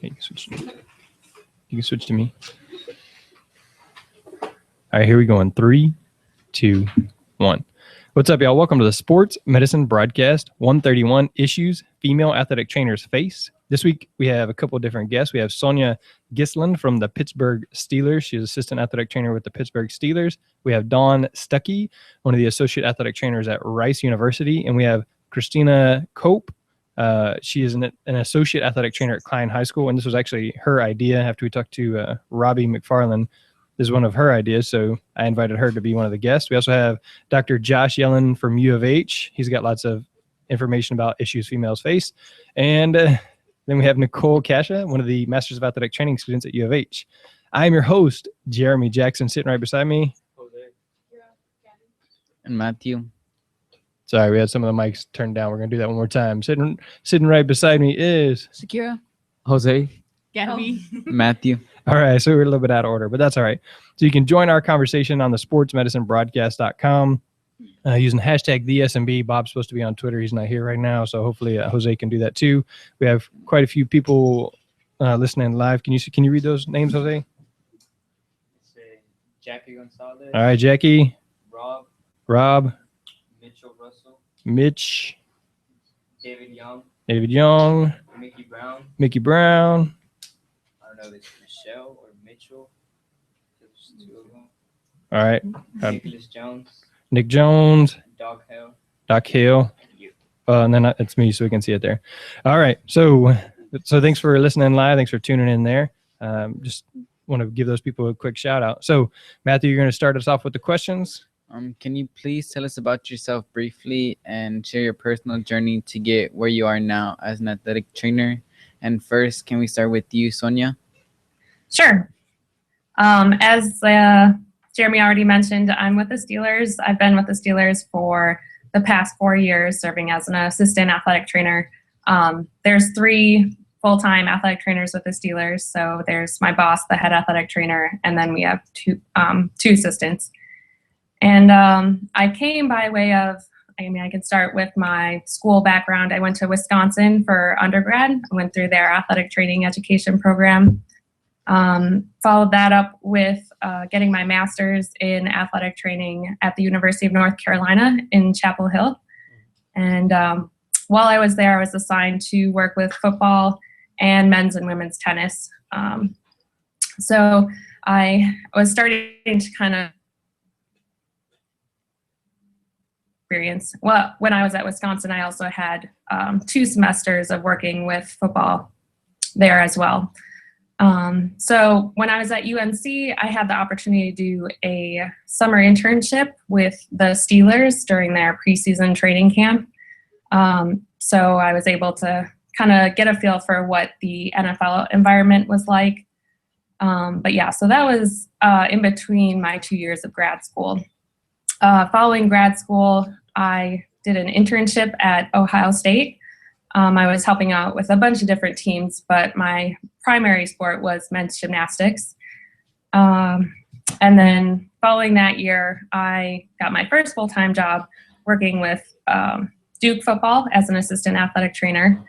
Okay, you can switch to me. All right, here we go in 3, 2, 1. What's up, y'all? Welcome to the Sports Medicine Broadcast 131 Issues Female Athletic Trainers Face. This week, we have a couple of different guests. We have Sonia Gysland from the Pittsburgh Steelers. She's assistant athletic trainer with the Pittsburgh Steelers. We have Dawn Stuckey, one of the associate athletic trainers at Rice University. And we have Christina Cope. She is an associate athletic trainer at Klein High School. And this was actually her idea after we talked to Robbie McFarland. This is one of her ideas, so I invited her to be one of the guests. We also have Dr. Josh Yellen from U of H. He's got lots of information about issues females face. And then we have Nicole Kasha, one of the Masters of Athletic Training students at U of H. I am your host, Jeremy Jackson, sitting right beside me. And Matthew. Sorry, we had some of the mics turned down. We're going to do that one more time. Sitting right beside me is... Sakira. Jose. Gabby. Matthew. All right, so we're a little bit out of order, but that's all right. So you can join our conversation on the sportsmedicinebroadcast.com using hashtag TheSMB. Bob's supposed to be on Twitter. He's not here right now, so hopefully Jose can do that too. We have quite a few people listening live. Can you read those names, Jose? Jackie Gonzalez. All right, Jackie. Rob. Mitch. David Young. Mickey Brown. I don't know if it's Michelle or Mitchell. There's two of them. All right. Nick Jones. Doc Hill. And you. And then it's me, so we can see it there. All right. So thanks for listening live. Thanks for tuning in there. Just want to give those people a quick shout out. So Matthew, you're going to start us off with the questions. Can you please tell us about yourself briefly and share your personal journey to get where you are now as an athletic trainer? And first, can we start with you, Sonia? Sure. As Jeremy already mentioned, I'm with the Steelers. I've been with the Steelers for the past 4 years, serving as an assistant athletic trainer. There's 3 full-time athletic trainers with the Steelers. So there's my boss, the head athletic trainer, and then we have two assistants. And I came by way of, I can start with my school background. I went to Wisconsin for undergrad. I went through their athletic training education program. Followed that up with getting my master's in athletic training at the University of North Carolina in Chapel Hill. And while I was there, I was assigned to work with football and men's and women's tennis. So I was starting to kind of experience. Well, when I was at Wisconsin, I also had 2 semesters of working with football there as well. So when I was at UNC, I had the opportunity to do a summer internship with the Steelers during their preseason training camp. So I was able to kind of get a feel for what the NFL environment was like. But yeah, so that was in between my 2 years of grad school. Following grad school, I did an internship at Ohio State. I was helping out with a bunch of different teams, but my primary sport was men's gymnastics. And then following that year, I got my first full-time job working with Duke football as an assistant athletic trainer.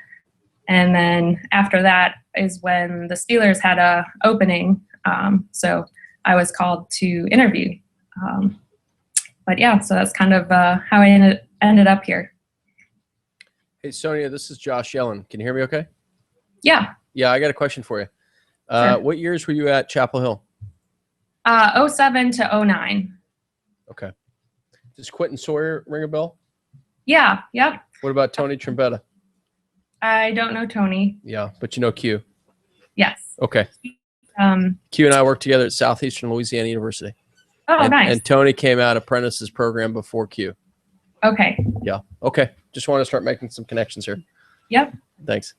And then after that is when the Steelers had a opening. So I was called to interview. But yeah, so that's kind of how I ended up here. Hey, Sonia, this is Josh Yellen. Can you hear me okay? Yeah. Yeah, I got a question for you. Sure. What years were you at Chapel Hill? 07 to 09. Okay. Does Quentin Sawyer ring a bell? Yeah, yep. What about Tony Trombetta? I don't know Tony. Yeah, but you know Q. Yes. Okay. Q and I worked together at Southeastern Louisiana University. Oh, nice. And Tony came out apprentices program before Q. Okay. Yeah. Okay. Just want to start making some connections here. Yep. Thanks.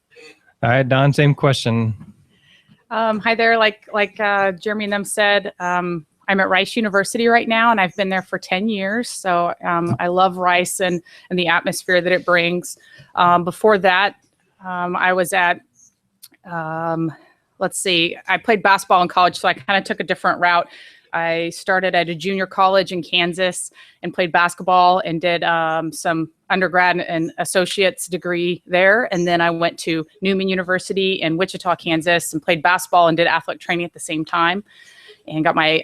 All right, Don, same question. Hi there. Like Jeremy and them said, I'm at Rice University right now, and I've been there for 10 years. So I love Rice and the atmosphere that it brings. Before that, I was at, let's see, I played basketball in college, so I kind of took a different route. I started at a junior college in Kansas and played basketball and did some undergrad and associate's degree there. And then I went to Newman University in Wichita, Kansas, and played basketball and did athletic training at the same time, and got my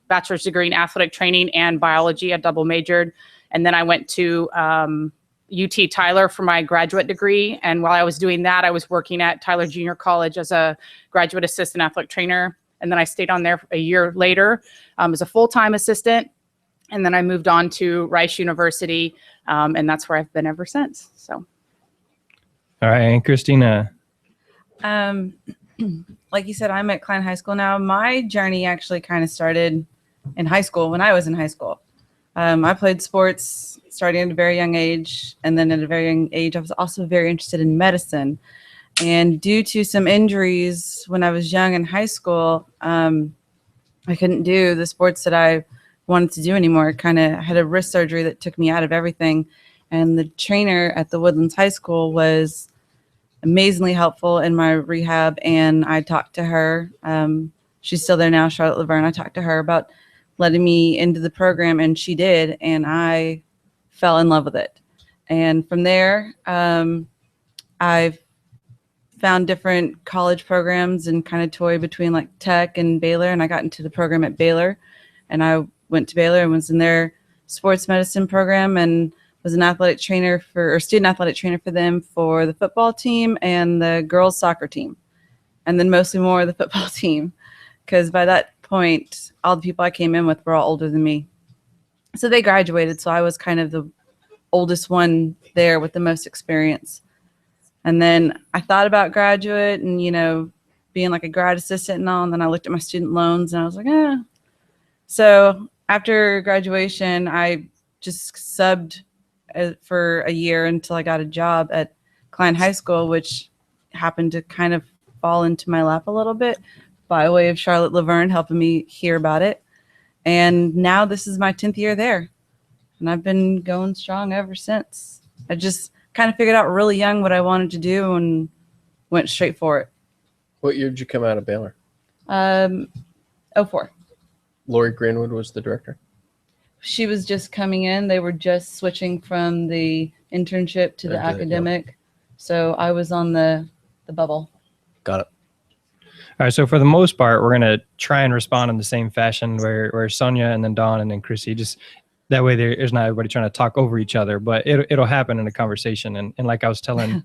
bachelor's degree in athletic training and biology. I double majored. And then I went to UT Tyler for my graduate degree. And while I was doing that, I was working at Tyler Junior College as a graduate assistant athletic trainer. And then I stayed on there a year later as a full-time assistant. And then I moved on to Rice University, and that's where I've been ever since. So, All right, and Christina. Like you said, I'm at Klein High School now. My journey actually kind of started in high school when I was in high school. I played sports starting at a very young age, and then at a very young age, I was also very interested in medicine. And due to some injuries when I was young in high school, I couldn't do the sports that I wanted to do anymore. Kind of had a wrist surgery that took me out of everything. And the trainer at the Woodlands High School was amazingly helpful in my rehab. And I talked to her. She's still there now, Charlotte Laverne. I talked to her about letting me into the program, and she did. And I fell in love with it. And from there, I've found different college programs and kind of toy between like Tech and Baylor. And I got into the program at Baylor, and I went to Baylor and was in their sports medicine program and was an athletic trainer student athletic trainer for them for the football team and the girls soccer team. And then mostly more the football team, because by that point, all the people I came in with were all older than me. So they graduated. So I was kind of the oldest one there with the most experience. And then I thought about graduate and, being like a grad assistant and all. And then I looked at my student loans and I was like, eh. So after graduation, I just subbed for a year until I got a job at Klein High School, which happened to kind of fall into my lap a little bit by way of Charlotte Laverne helping me hear about it. And now this is my 10th year there. And I've been going strong ever since. I just kind of figured out really young what I wanted to do and went straight for it. What year did you come out of Baylor? 04. Lori Greenwood was the director. She was just coming in. They were just switching from the internship to the academic. So I was on the bubble. Got it. All right, so for the most part, we're going to try and respond in the same fashion where Sonia and then Dawn and then Chrissy, just that way there's not everybody trying to talk over each other, but it'll happen in a conversation. And like I was telling,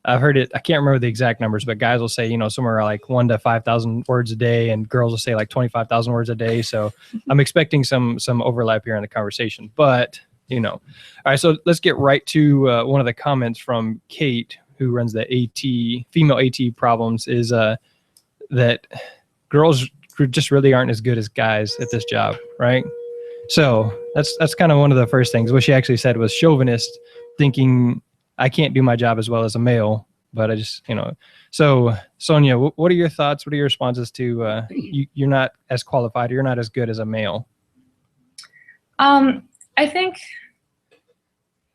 I've heard it, I can't remember the exact numbers, but guys will say, somewhere like 1,000 to 5,000 words a day, and girls will say like 25,000 words a day. So I'm expecting some overlap here in the conversation, but All right, so let's get right to one of the comments from Kate, who runs the female AT problems, is that girls just really aren't as good as guys at this job, right? So that's kind of one of the first things. What she actually said was chauvinist, thinking I can't do my job as well as a male, but I just, So Sonia, what are your thoughts? What are your responses to you're not as qualified, or you're not as good as a male? I think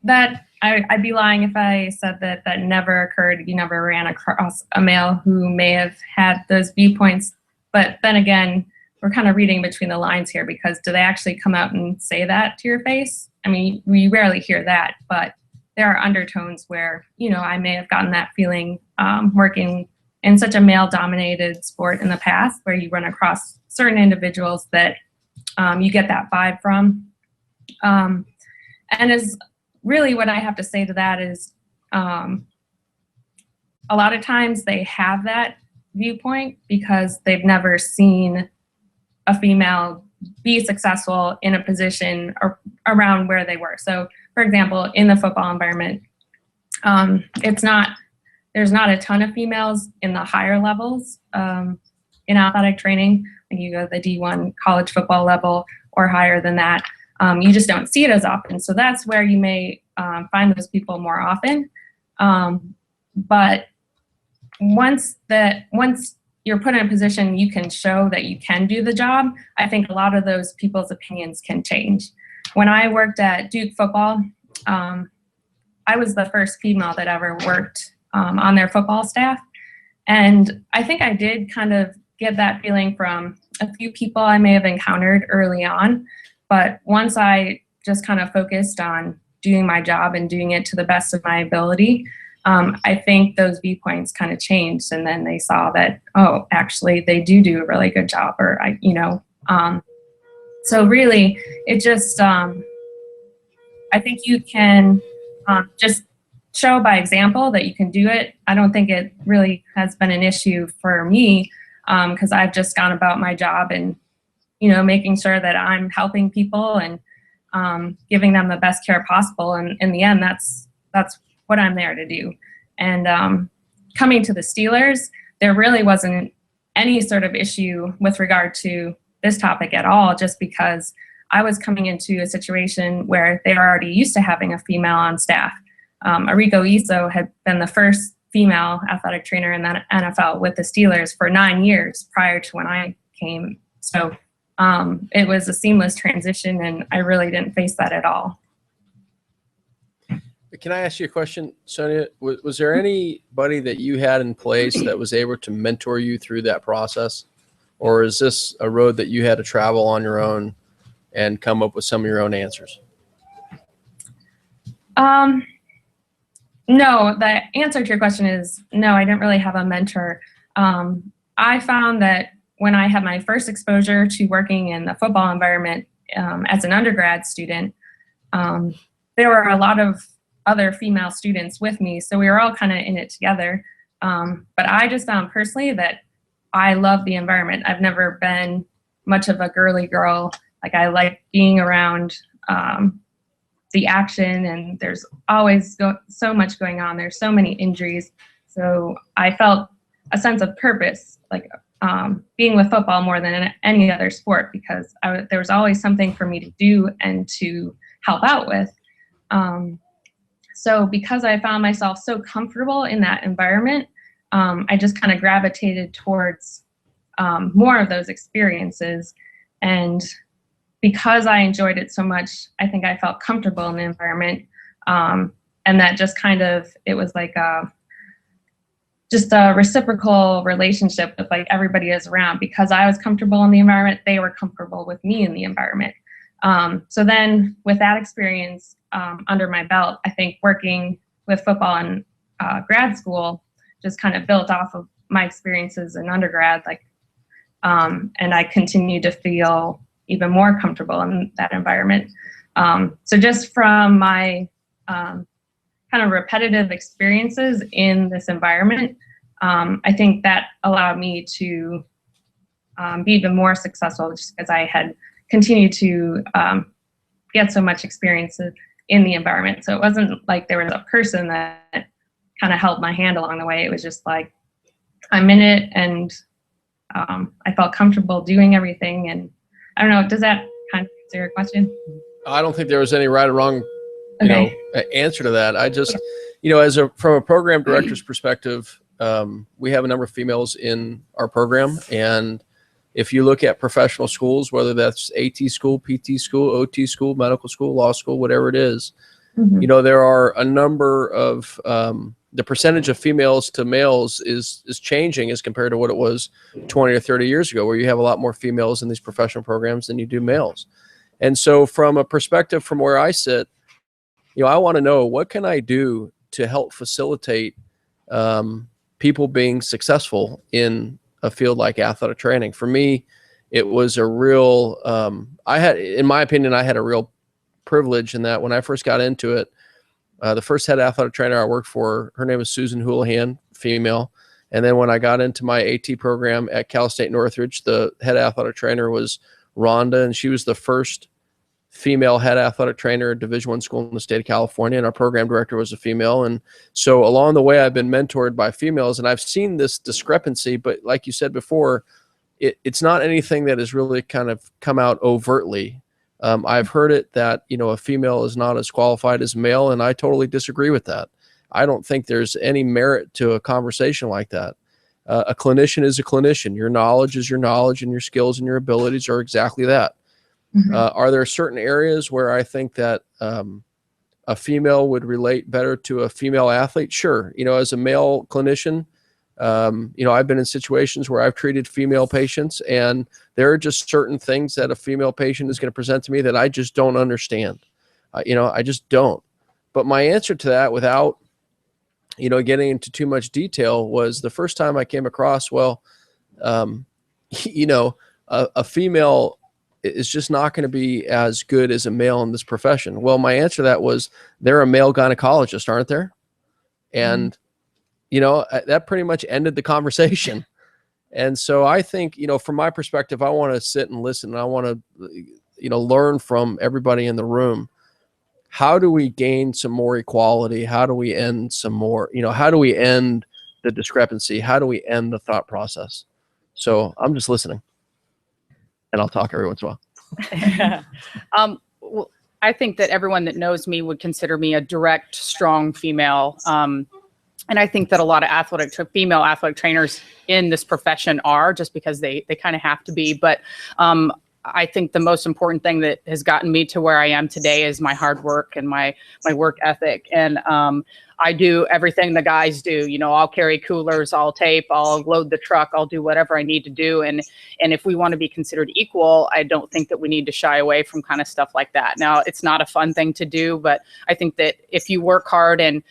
that I'd be lying if I said that never occurred. You never ran across a male who may have had those viewpoints. But then again, we're kind of reading between the lines here, because do they actually come out and say that to your face? I mean, we rarely hear that, but there are undertones where, I may have gotten that feeling working in such a male-dominated sport in the past, where you run across certain individuals that you get that vibe from. And is really what I have to say to that is a lot of times they have that viewpoint because they've never seen a female be successful in a position around where they were. So, for example, in the football environment, there's not a ton of females in the higher levels in athletic training. When you go to the D1 college football level or higher than that, you just don't see it as often. So that's where you may find those people more often. But once you're put in a position you can show that you can do the job, I think a lot of those people's opinions can change. When I worked at Duke football, I was the first female that ever worked on their football staff. And I think I did kind of get that feeling from a few people I may have encountered early on. But once I just kind of focused on doing my job and doing it to the best of my ability, I think those viewpoints kind of changed, and then they saw that, oh, actually they do a really good job, or so really it just, I think you can just show by example that you can do it. I don't think it really has been an issue for me, because I've just gone about my job and, making sure that I'm helping people and giving them the best care possible. And in the end, that's what I'm there to do. And coming to the Steelers, there really wasn't any sort of issue with regard to this topic at all, just because I was coming into a situation where they were already used to having a female on staff. Ariko Iso had been the first female athletic trainer in the NFL with the Steelers for 9 years prior to when I came. So it was a seamless transition, and I really didn't face that at all. Can I ask you a question, Sonia? Was there anybody that you had in place that was able to mentor you through that process? Or is this a road that you had to travel on your own and come up with some of your own answers? No, the answer to your question is no, I didn't really have a mentor. I found that when I had my first exposure to working in the football environment as an undergrad student, there were a lot of other female students with me, so we were all kind of in it together. But I just found personally that I love the environment. I've never been much of a girly girl. Like, I like being around the action, and there's always so much going on. There's so many injuries. So I felt a sense of purpose, like being with football more than any other sport, because there was always something for me to do and to help out with. So because I found myself so comfortable in that environment, I just kind of gravitated towards more of those experiences. And because I enjoyed it so much, I think I felt comfortable in the environment. And that just kind of, it was like just a reciprocal relationship with like everybody is around. Because I was comfortable in the environment, they were comfortable with me in the environment. So then with that experience under my belt, I think working with football in grad school just kind of built off of my experiences in undergrad, and I continue to feel even more comfortable in that environment. So just from my kind of repetitive experiences in this environment, I think that allowed me to be even more successful, just because I had continued to get so much experience in the environment. So it wasn't like there was a person that kind of held my hand along the way. It was just like, I'm in it, and I felt comfortable doing everything. And I don't know, does that kind of answer your question? I don't think there was any right or wrong, answer to that. I just, from a program director's perspective, we have a number of females in our program. And if you look at professional schools, whether that's AT school, PT school, OT school, medical school, law school, whatever it is, there are a number of, the percentage of females to males is changing as compared to what it was 20 or 30 years ago, where you have a lot more females in these professional programs than you do males. And so from a perspective from where I sit, I want to know, what can I do to help facilitate people being successful in a field like athletic training? For me, it was a real, in my opinion, I had a real privilege in that when I first got into it, the first head athletic trainer I worked for, her name was Susan Houlihan, female. And then when I got into my AT program at Cal State Northridge, the head athletic trainer was Rhonda, and she was the first female head athletic trainer at Division I school in the state of California, and our program director was a female. And so along the way, I've been mentored by females, and I've seen this discrepancy. But like you said before, it's not anything that has really kind of come out overtly. I've heard it that, a female is not as qualified as male, and I totally disagree with that. I don't think there's any merit to a conversation like that. A clinician is a clinician. Your knowledge is your knowledge, and your skills and your abilities are exactly that. Are there certain areas where I think that a female would relate better to a female athlete? Sure. As a male clinician, I've been in situations where I've treated female patients, and there are just certain things that a female patient is going to present to me that I just don't understand. I just don't. But my answer to that, without, getting into too much detail, was the first time I came across, well, a female is just not going to be as good as a male in this profession. Well, my answer to that was, they're a male gynecologist, aren't there? And, that pretty much ended the conversation. And so I think, from my perspective, I want to sit and listen, and I want to, learn from everybody in the room. How do we gain some more equality? How do we end some more, how do we end the discrepancy? How do we end the thought process? So I'm just listening, and I'll talk every once in a while. Well, I think that everyone that knows me would consider me a direct, strong female. And I think that a lot of female athletic trainers in this profession are, just because they kind of have to be. But I think the most important thing that has gotten me to where I am today is my hard work and my work ethic. And I do everything the guys do. I'll carry coolers, I'll tape, I'll load the truck, I'll do whatever I need to do. And if we want to be considered equal, I don't think that we need to shy away from kind of stuff like that. Now, it's not a fun thing to do, but I think that if you work hard and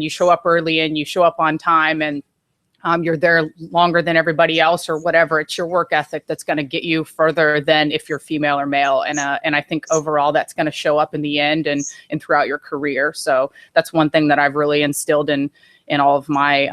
you show up early and you show up on time, and you're there longer than everybody else or whatever, it's your work ethic that's going to get you further than if you're female or male. And I think overall that's going to show up in the end and throughout your career. So that's one thing that I've really instilled in all of my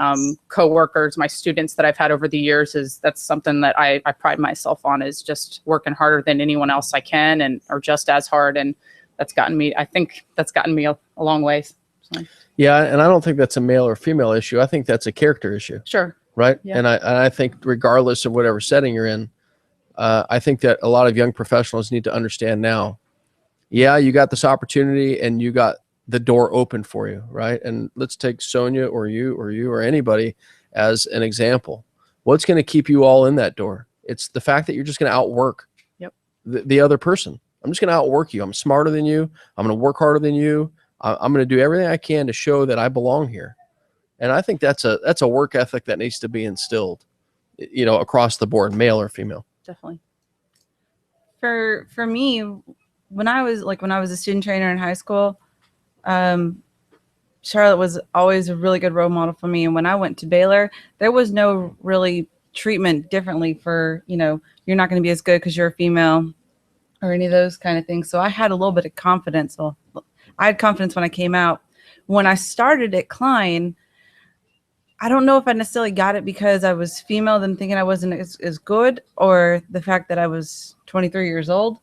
coworkers, my students that I've had over the years, is that's something that I pride myself on, is just working harder than anyone else I can, or just as hard. And I think that's gotten me a long ways. So. Yeah, and I don't think that's a male or female issue. I think that's a character issue. Sure. Right? Yeah. And I think regardless of whatever setting you're in, I think that a lot of young professionals need to understand now, yeah, you got this opportunity and you got the door open for you, right? And let's take Sonia or you or anybody as an example. What's going to keep you all in that door? It's the fact that you're just going to outwork the other person. I'm just going to outwork you. I'm smarter than you. I'm going to work harder than you. I'm going to do everything I can to show that I belong here. And I think that's a work ethic that needs to be instilled, across the board, male or female. Definitely. For me, when I was a student trainer in high school, Charlotte was always a really good role model for me. And when I went to Baylor, there was no really treatment differently for, you're not going to be as good because you're a female or any of those kind of things. So I had a little bit of confidence. Well, I had confidence when I came out. When I started at Klein, I don't know if I necessarily got it because I was female and thinking I wasn't as good, or the fact that I was 23 years old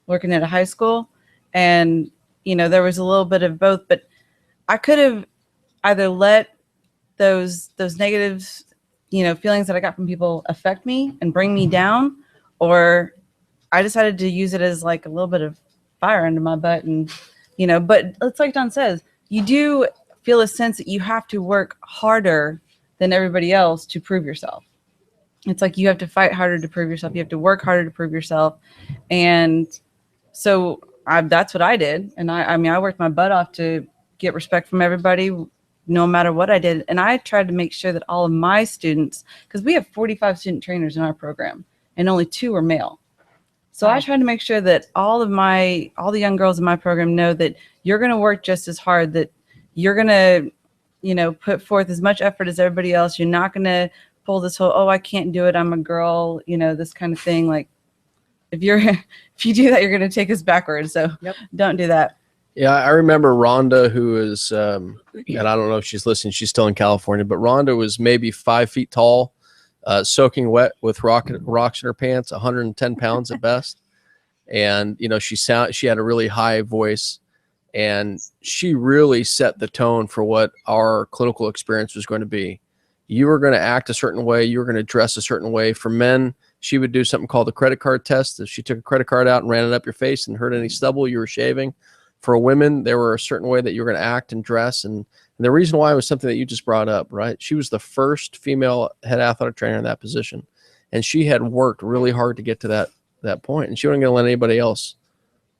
working at a high school. And, there was a little bit of both, but I could have either let those negatives, feelings that I got from people affect me and bring me down, or I decided to use it as like a little bit of fire under my butt. And, but it's like Don says, you do feel a sense that you have to work harder than everybody else to prove yourself. It's like you have to fight harder to prove yourself. You have to work harder to prove yourself. And so that's what I did. And I worked my butt off to get respect from everybody, no matter what I did. And I tried to make sure that all of my students, because we have 45 student trainers in our program and only 2 are male. So I tried to make sure that all the young girls in my program know that you're going to work just as hard, that you're going to, put forth as much effort as everybody else. You're not going to pull this whole, oh, I can't do it, I'm a girl, this kind of thing. Like if you do that, you're going to take us backwards. So Don't do that. Yeah, I remember Rhonda, who is, and I don't know if she's listening, she's still in California, but Rhonda was maybe 5 feet tall, soaking wet with rocks in her pants, 110 pounds at best. And, she had a really high voice, and she really set the tone for what our clinical experience was going to be. You were going to act a certain way. You were going to dress a certain way. For men, she would do something called the credit card test. If she took a credit card out and ran it up your face and hurt any stubble, you were shaving. For women, there were a certain way that you were going to act and dress. And the reason why was something that you just brought up, right? She was the first female head athletic trainer in that position. And she had worked really hard to get to that point. And she wasn't going to let anybody else,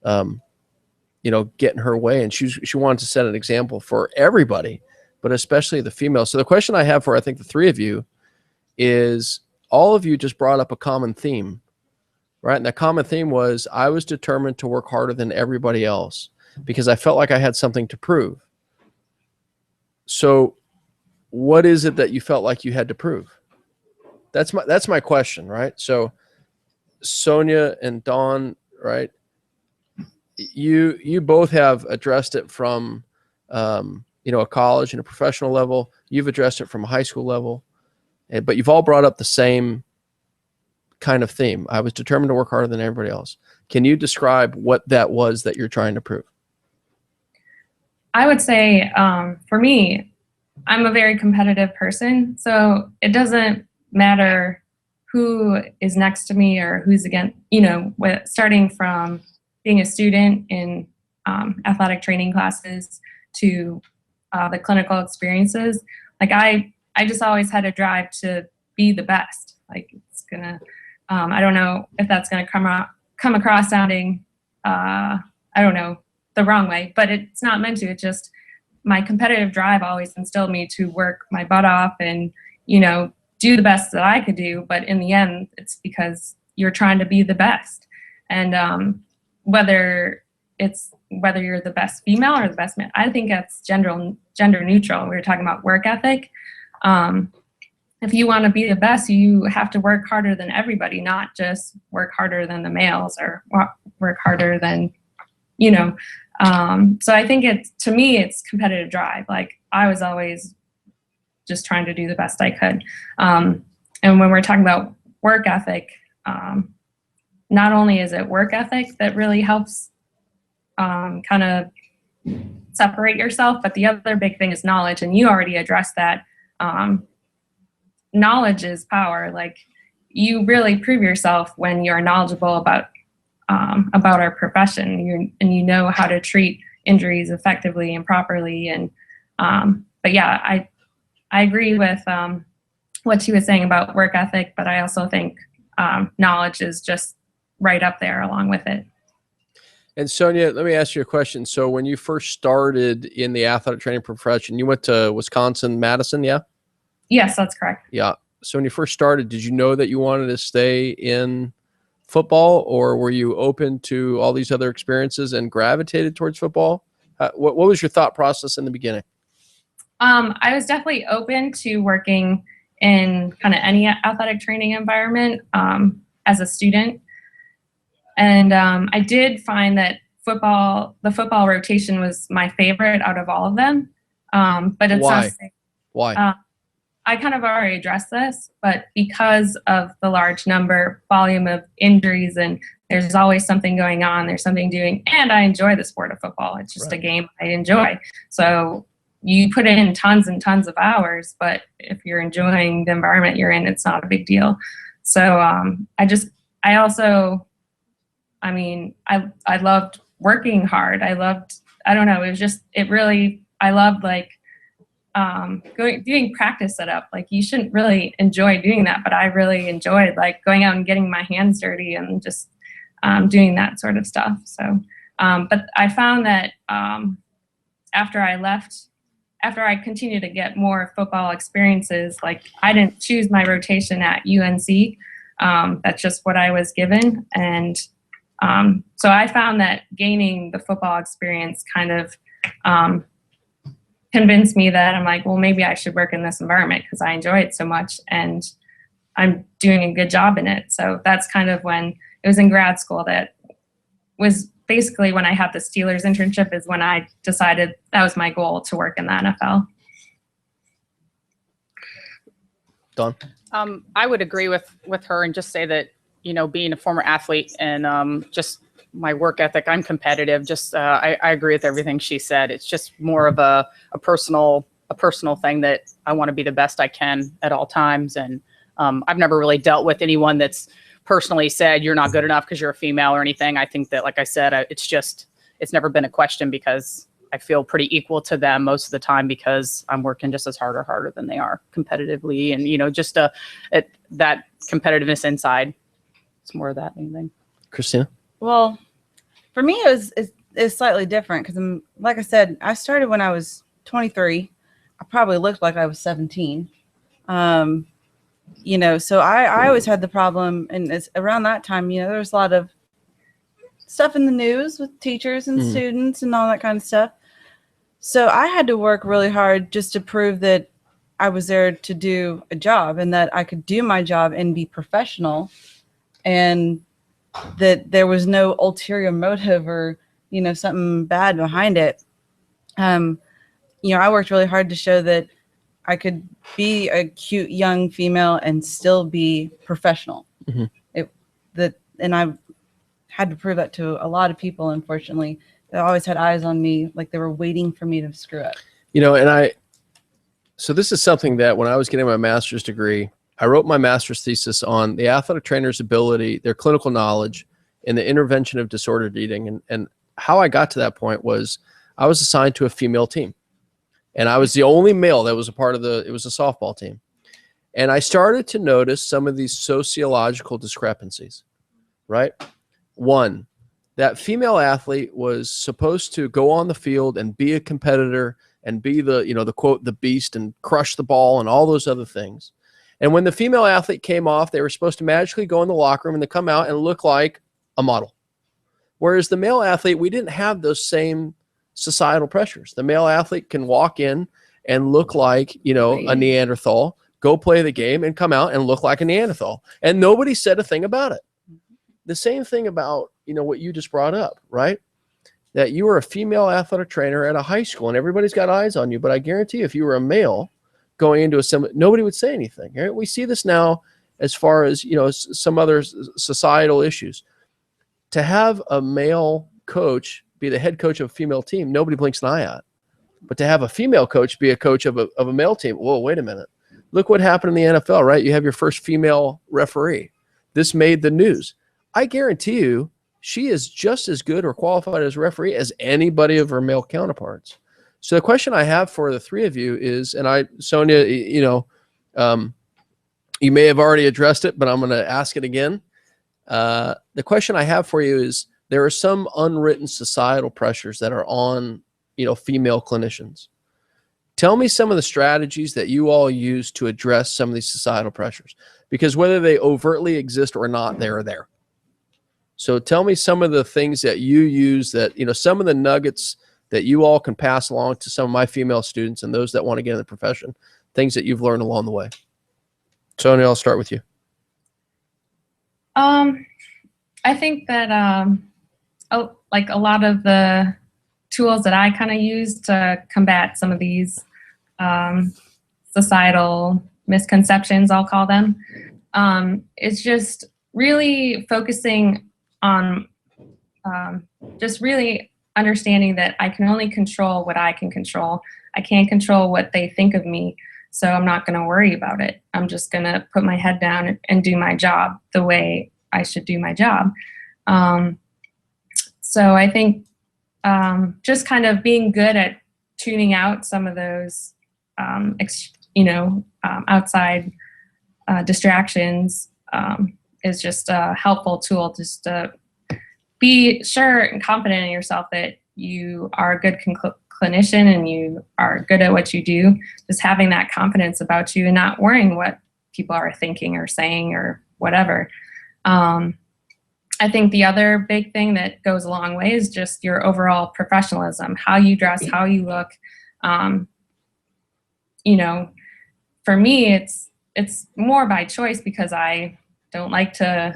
get in her way. And she wanted to set an example for everybody, but especially the females. So the question I have for, I think, the 3 of you is, all of you just brought up a common theme, right? And the common theme was, I was determined to work harder than everybody else because I felt like I had something to prove. So what is it that you felt like you had to prove? That's my question, right? So Sonia and Dawn, right? You both have addressed it from a college and a professional level. You've addressed it from a high school level, but you've all brought up the same kind of theme. I was determined to work harder than everybody else. Can you describe what that was that you're trying to prove? I would say, for me, I'm a very competitive person, so it doesn't matter who is next to me or who's against, starting from being a student in athletic training classes to the clinical experiences. Like I just always had a drive to be the best. Like it's gonna, I don't know if that's gonna come across sounding, I don't know, the wrong way, but it's not meant to. It's just my competitive drive always instilled me to work my butt off and, do the best that I could do. But in the end, it's because you're trying to be the best. And whether you're the best female or the best man, I think that's gender neutral. We were talking about work ethic. If you want to be the best, you have to work harder than everybody, not just work harder than the males or work harder than, so I think to me, it's competitive drive. Like I was always just trying to do the best I could. And when we're talking about work ethic, not only is it work ethic that really helps kind of separate yourself, but the other big thing is knowledge. And you already addressed that. Knowledge is power. Like you really prove yourself when you're knowledgeable about our profession, and you know how to treat injuries effectively and properly. And but yeah, I agree with what she was saying about work ethic, but I also think knowledge is just right up there along with it. And Sonia, let me ask you a question. So when you first started in the athletic training profession, you went to Wisconsin-Madison, yeah? Yes, that's correct. Yeah. So when you first started, did you know that you wanted to stay in football, or were you open to all these other experiences and gravitated towards football? What was your thought process in the beginning? I was definitely open to working in kind of any athletic training environment as a student. And I did find that the football rotation was my favorite out of all of them. But it's Why? not safe. Why? I kind of already addressed this, but because of the large volume of injuries, and there's always something going on, there's something doing, and I enjoy the sport of football. It's just a game I enjoy. So you put in tons and tons of hours, but if you're enjoying the environment you're in, it's not a big deal. So I loved working hard. I loved like doing practice setup. Like you shouldn't really enjoy doing that, but I really enjoyed like going out and getting my hands dirty and just doing that sort of stuff. So, but I found that after I continued to get more football experiences, like I didn't choose my rotation at UNC. That's just what I was given. And so I found that gaining the football experience kind of convinced me that I'm like, well, maybe I should work in this environment because I enjoy it so much and I'm doing a good job in it. So that's kind of when it was in grad school that was basically when I had the Steelers internship is when I decided that was my goal to work in the NFL. Dawn? I would agree with her and just say that, being a former athlete and just my work ethic, I'm competitive. Just I agree with everything she said. It's just more of a personal thing that I want to be the best I can at all times. And I've never really dealt with anyone that's personally said you're not good enough because you're a female or anything. I think that, like I said, it's never been a question because I feel pretty equal to them most of the time because I'm working just as hard or harder than they are competitively. And, just that competitiveness inside. It's more of that than anything. Christina? Well, for me, it's slightly different because, like I said, I started when I was 23. I probably looked like I was 17. So I always had the problem, and it's around that time, there was a lot of stuff in the news with teachers and students and all that kind of stuff. So I had to work really hard just to prove that I was there to do a job and that I could do my job and be professional, and that there was no ulterior motive or, something bad behind it. I worked really hard to show that I could be a cute young female and still be professional. Mm-hmm. And I had to prove that to a lot of people, unfortunately. They always had eyes on me, like they were waiting for me to screw up. So this is something that when I was getting my master's degree, I wrote my master's thesis on the athletic trainer's ability, their clinical knowledge in the intervention of disordered eating. And how I got to that point was I was assigned to a female team. And I was the only male that was a part of it was a softball team. And I started to notice some of these sociological discrepancies, right? One, that female athlete was supposed to go on the field and be a competitor and be the quote, the beast, and crush the ball and all those other things. And when the female athlete came off, they were supposed to magically go in the locker room and they come out and look like a model. Whereas the male athlete, we didn't have those same societal pressures. The male athlete can walk in and look like, a Neanderthal, go play the game and come out and look like a Neanderthal. And nobody said a thing about it. The same thing about, what you just brought up, right? That you were a female athletic trainer at a high school and everybody's got eyes on you. But I guarantee you, if you were a male going into a nobody would say anything. Right? We see this now as far as, some other societal issues. To have a male coach be the head coach of a female team, nobody blinks an eye at. But to have a female coach be a coach of a male team, whoa, wait a minute. Look what happened in the NFL, right? You have your first female referee. This made the news. I guarantee you, she is just as good or qualified as a referee as anybody of her male counterparts. So the question I have for the three of you is, and Sonia, you may have already addressed it, but I'm going to ask it again. The question I have for you is, there are some unwritten societal pressures that are on, female clinicians. Tell me some of the strategies that you all use to address some of these societal pressures, because whether they overtly exist or not, they're there. So tell me some of the things that you use that, some of the nuggets that you all can pass along to some of my female students and those that want to get in the profession, things that you've learned along the way. Sonia, I'll start with you. I think that like a lot of the tools that I kind of use to combat some of these societal misconceptions, I'll call them, is just really focusing on just really understanding that I can only control what I can control. I can't control what they think of me, so I'm not going to worry about it. I'm just going to put my head down and do my job the way I should do my job. So I think just kind of being good at tuning out some of those, outside distractions is just a helpful tool, just to be sure and confident in yourself that you are a good clinician and you are good at what you do. Just having that confidence about you and not worrying what people are thinking or saying or whatever. I think the other big thing that goes a long way is just your overall professionalism, how you dress, how you look. For me, it's more by choice because I don't like to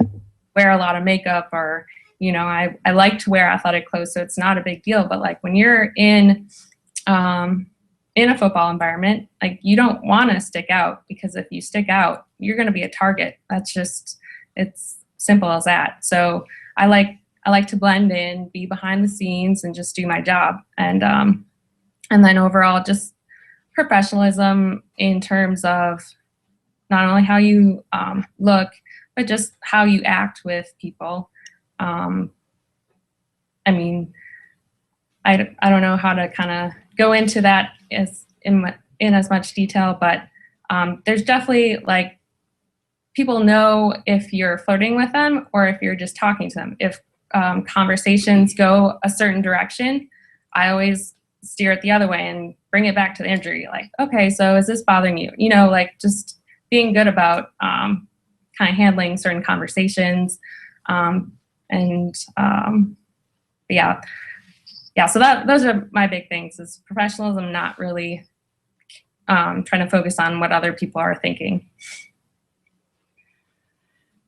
wear a lot of makeup or, I like to wear athletic clothes, so it's not a big deal. But like when you're in a football environment, like you don't want to stick out, because if you stick out, you're going to be a target. It's simple as that. So I like to blend in, be behind the scenes, and just do my job. And then overall, just professionalism in terms of not only how you look, but just how you act with people. I don't know how to kind of go into that in as much detail, but there's definitely like people know if you're flirting with them or if you're just talking to them. If conversations go a certain direction, I always steer it the other way and bring it back to the injury. Like, okay, so is this bothering you? Like just being good about kind of handling certain conversations. Yeah. yeah, so those are my big things, is professionalism, not really trying to focus on what other people are thinking.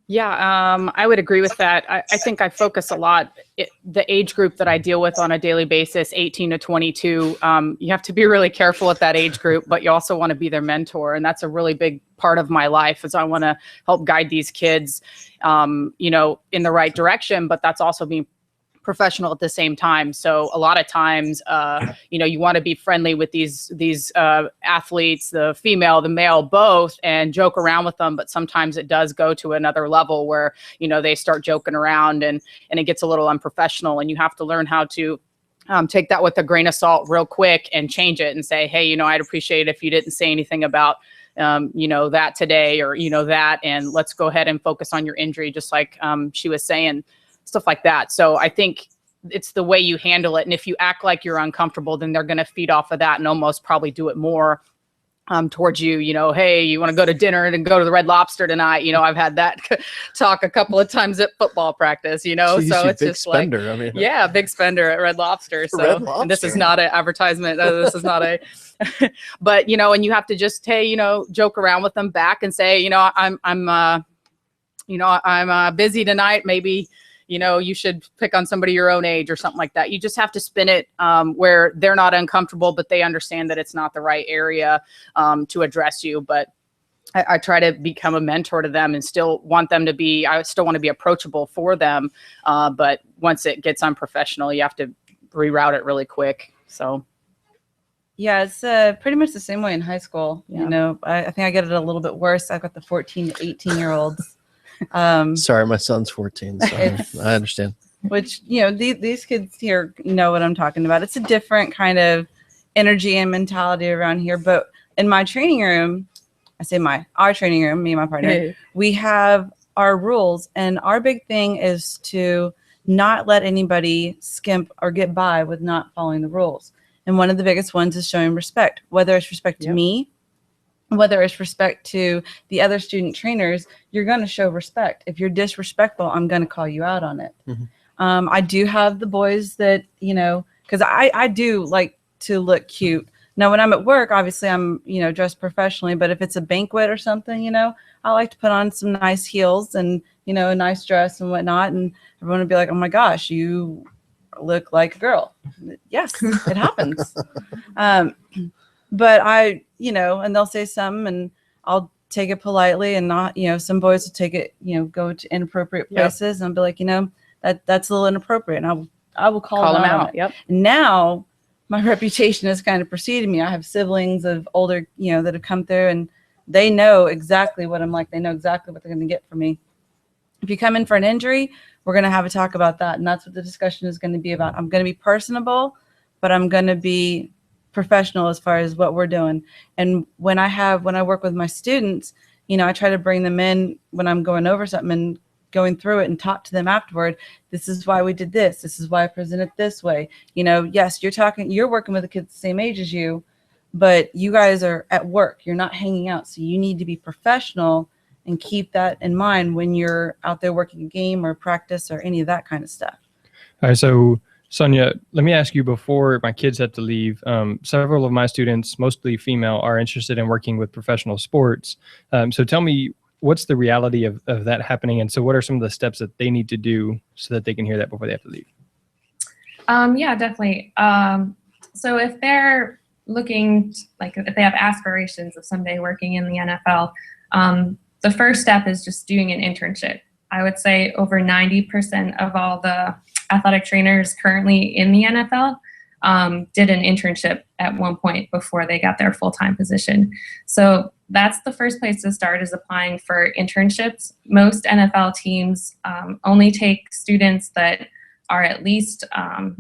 Yeah, I would agree with that. I think I focus a lot, the age group that I deal with on a daily basis, 18 to 22, you have to be really careful with that age group, but you also want to be their mentor. And that's a really big part of my life, is I want to help guide these kids, you know, in the right direction, but that's also being professional at the same time. So a lot of times, you know, you want to be friendly with these athletes, the female, the male, both, and joke around with them. But sometimes it does go to another level where, you know, they start joking around and it gets a little unprofessional, and you have to learn how to take that with a grain of salt real quick and change it and say, hey, you know, I'd appreciate it if you didn't say anything about you know, that today, or, you know, that, and let's go ahead and focus on your injury, just like she was saying. Stuff like that. So I think it's the way you handle it. And if you act like you're uncomfortable, then they're going to feed off of that and almost probably do it more towards you. You know, hey, you want to go to dinner and go to the Red Lobster tonight? You know, I've had that talk a couple of times at football practice, you know. Jeez, so you it's big just spender. like, I mean, yeah, big spender at Red Lobster. So Red Lobster. And this is not an advertisement. This is not a, but, you know, and you have to just, hey, you know, joke around with them back and say, you know, I'm busy tonight. Maybe, you know, you should pick on somebody your own age or something like that. You just have to spin it where they're not uncomfortable, but they understand that it's not the right area to address you. But I try to become a mentor to them and still want them to be, I still want to be approachable for them. But once it gets unprofessional, you have to reroute it really quick. So. Yeah, it's pretty much the same way in high school. Yeah. You know, I think I get it a little bit worse. I've got the 14 to 18-year-olds. Sorry, my son's 14, so I understand. Which, you know, these kids here know what I'm talking about. It's a different kind of energy and mentality around here. But in my training room, I say our training room, me and my partner, we have our rules. And our big thing is to not let anybody skimp or get by with not following the rules. And one of the biggest ones is showing respect, whether it's respect to me, whether it's respect to the other student trainers. You're going to show respect. If you're disrespectful, I'm going to call you out on it. Mm-hmm. I do have the boys that, you know, because I do like to look cute. Now, when I'm at work, obviously I'm, you know, dressed professionally, but if it's a banquet or something, you know, I like to put on some nice heels and, you know, a nice dress and whatnot. And everyone would be like, oh my gosh, you look like a girl. Yes, it happens. But I, you know, and they'll say something and I'll take it politely and not, you know, some boys will take it, you know, go to inappropriate places and I'll be like, you know, that's a little inappropriate. And I will call them out. Yep. Now my reputation has kind of preceded me. I have siblings of older, you know, that have come through and they know exactly what I'm like. They know exactly what they're going to get from me. If you come in for an injury, we're going to have a talk about that. And that's what the discussion is going to be about. I'm going to be personable, but I'm going to be professional as far as what we're doing. And when I work with my students, you know, I try to bring them in when I'm going over something and going through it and talk to them afterward. This is why we did this. This is why I present it this way. You know, yes, you're working with a kid the same age as you, but you guys are at work. You're not hanging out. So you need to be professional and keep that in mind when you're out there working a game or practice or any of that kind of stuff. All right. So Sonia, let me ask you, before my kids have to leave, several of my students, mostly female, are interested in working with professional sports. So tell me, what's the reality of that happening? And so what are some of the steps that they need to do so that they can hear that before they have to leave? Yeah, definitely. So if they're looking, like if they have aspirations of someday working in the NFL, the first step is just doing an internship. I would say over 90% of all the athletic trainers currently in the NFL did an internship at one point before they got their full-time position. So that's the first place to start, is applying for internships. Most NFL teams only take students that are at least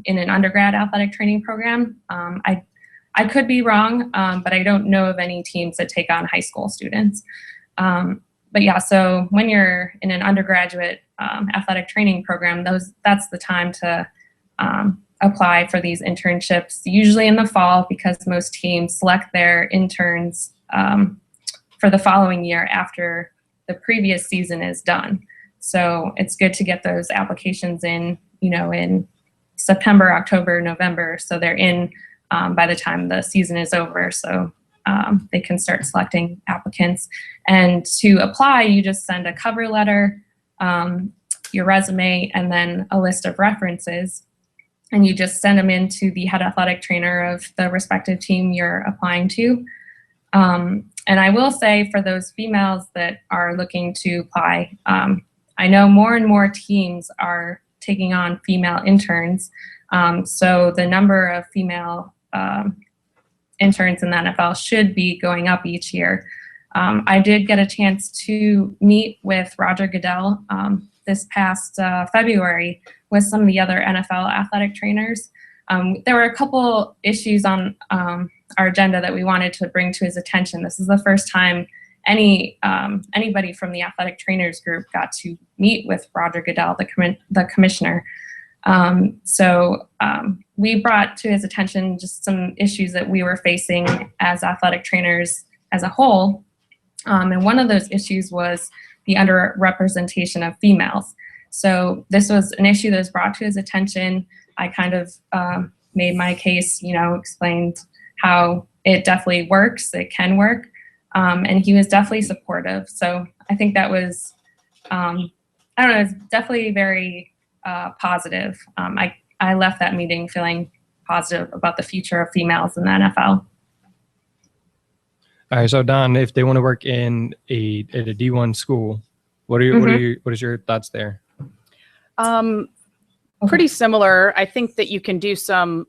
in an undergrad athletic training program. I could be wrong, but I don't know of any teams that take on high school students. But yeah, so when you're in an undergraduate athletic training program, that's the time to apply for these internships, usually in the fall, because most teams select their interns for the following year after the previous season is done. So it's good to get those applications in, you know, in September, October, November. So they're in by the time the season is over. So they can start selecting applicants. And to apply, you just send a cover letter, your resume, and then a list of references. And you just send them in to the head athletic trainer of the respective team you're applying to. And I will say, for those females that are looking to apply, I know more and more teams are taking on female interns. So the number of female interns in the NFL should be going up each year. I did get a chance to meet with Roger Goodell this past February with some of the other NFL athletic trainers. There were a couple issues on our agenda that we wanted to bring to his attention. This is the first time anybody from the athletic trainers group got to meet with Roger Goodell, the commissioner. So we brought to his attention just some issues that we were facing as athletic trainers as a whole. And one of those issues was the underrepresentation of females. So this was an issue that was brought to his attention. I kind of made my case, explained how it definitely works, it can work. And he was definitely supportive. So I think that was, it's definitely very positive. I left that meeting feeling positive about the future of females in the NFL. All right, so Don, if they want to work in at a D1 school, what is your thoughts there? Pretty similar. I think that you can do some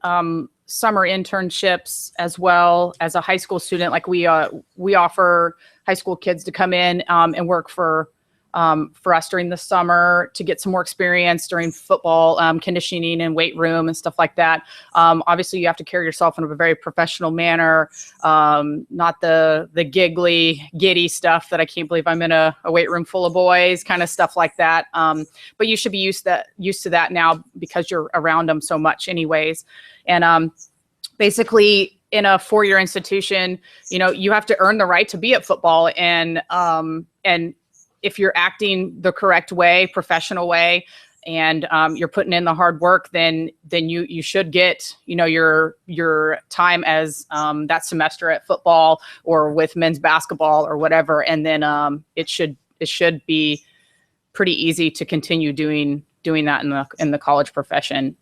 summer internships as well as a high school student. Like we offer high school kids to come in and work for us during the summer to get some more experience during football conditioning and weight room and stuff like that. Obviously, you have to carry yourself in a very professional manner, not the giggly, giddy stuff that I can't believe I'm in a weight room full of boys, kind of stuff like that. But you should be used to that now because you're around them so much anyways. And basically, in a four-year institution, you have to earn the right to be at football, and if you're acting the correct way, professional way, and you're putting in the hard work, then you should get your time as that semester at football or with men's basketball or whatever, and then it should be pretty easy to continue doing that in the college profession.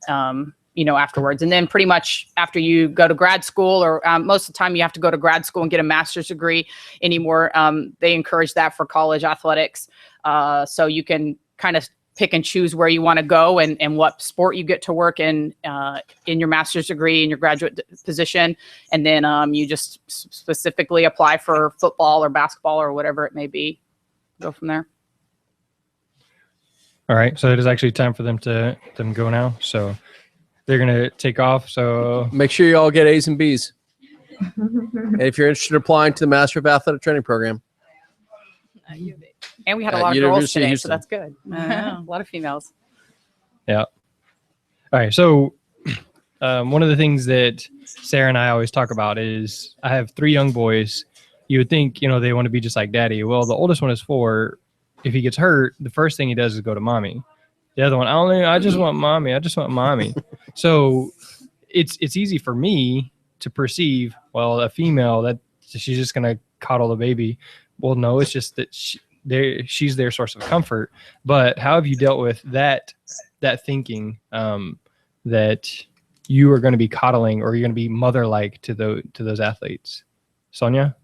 Afterwards. And then pretty much after you go to grad school, or most of the time you have to go to grad school and get a master's degree anymore. They encourage that for college athletics. So you can kind of pick and choose where you want to go and what sport you get to work in your master's degree, in your graduate position. And then you just specifically apply for football or basketball or whatever it may be. Go from there. All right. So it is actually time for them to go now. So they're going to take off. So make sure you all get A's and B's. And if you're interested in applying to the Master of Athletic Training program. And we had a lot of girls today, so that's good. Wow. A lot of females. Yeah. All right. So one of the things that Sarah and I always talk about is I have 3 young boys. You would think, they want to be just like daddy. Well, the oldest one is 4. If he gets hurt, the first thing he does is go to mommy. The other one, I just want mommy. I just want mommy. So it's easy for me to perceive, well, a female, that she's just going to coddle the baby. Well, no, it's just that she's their source of comfort. But how have you dealt with that thinking that you are going to be coddling or you're going to be mother-like to those athletes? Sonia?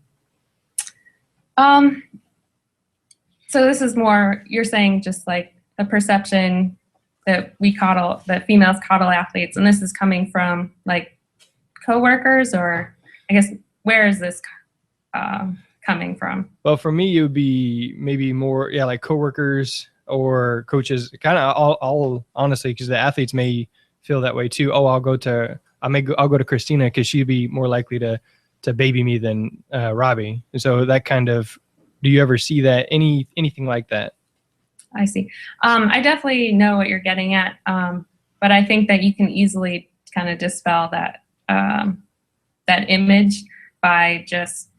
So this is more, you're saying just like the perception that that females coddle athletes, and this is coming from like coworkers, or I guess where is this coming from? Well, for me, it would be maybe more, like coworkers or coaches, kind of all honestly, because the athletes may feel that way too. Oh, I'll go to Christina because she'd be more likely to baby me than Robbie. And so that kind of, do you ever see that anything like that? I see. I definitely know what you're getting at, but I think that you can easily kind of dispel that image by just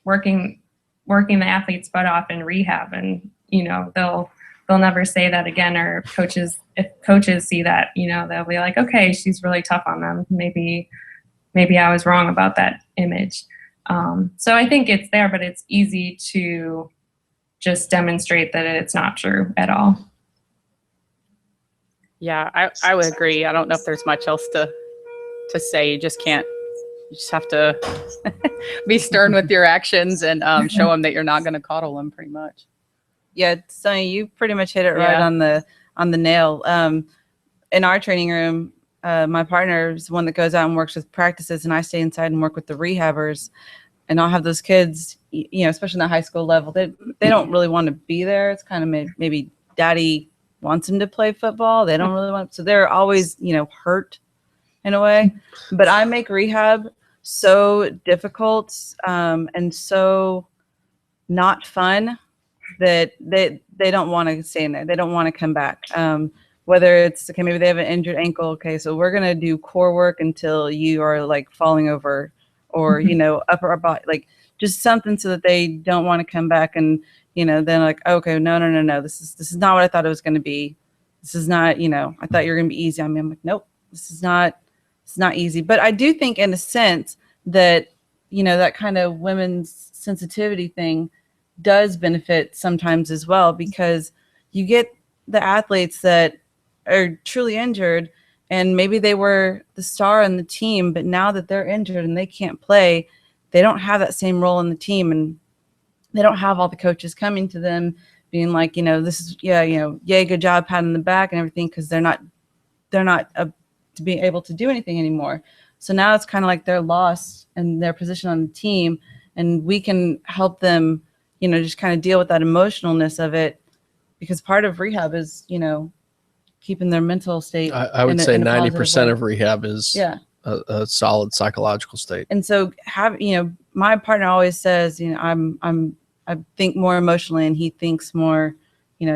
working the athlete's butt off in rehab, and they'll they'll never say that again. Or if coaches see that, they'll be like, okay, she's really tough on them. Maybe I was wrong about that image. So I think it's there, but it's easy to just demonstrate that it's not true at all. Yeah, I would agree. I don't know if there's much else to say. You just can't. You just have to be stern with your actions and show them that you're not going to coddle them, pretty much. Yeah, Sonia, you pretty much hit it right on the nail. In our training room, my partner is the one that goes out and works with practices, and I stay inside and work with the rehabbers. And I'll have those kids, especially in the high school level, they don't really want to be there. It's kind of maybe daddy wants them to play football. They don't really want, so they're always, hurt in a way. But I make rehab so difficult and so not fun that they don't want to stay in there. They don't want to come back. Whether it's, okay, maybe they have an injured ankle. Okay, so we're going to do core work until you are like falling over, or, upper body, like just something so that they don't want to come back. And, then like, okay, no. This is not what I thought it was going to be. This is not, I thought you were going to be easy on me. I'm like, nope, it's not easy. But I do think in a sense that, that kind of women's sensitivity thing does benefit sometimes as well, because you get the athletes that are truly injured, and maybe they were the star on the team, but now that they're injured and they can't play, they don't have that same role in the team, and they don't have all the coaches coming to them being like, this is, yay, good job, pat on the back and everything, because they're not to be able to do anything anymore. So now it's kind of like they're lost in their position on the team, and we can help them, just kind of deal with that emotionalness of it, because part of rehab is, keeping their mental state. I would say 90% of rehab is a solid psychological state. And so my partner always says, I think more emotionally, and he thinks more,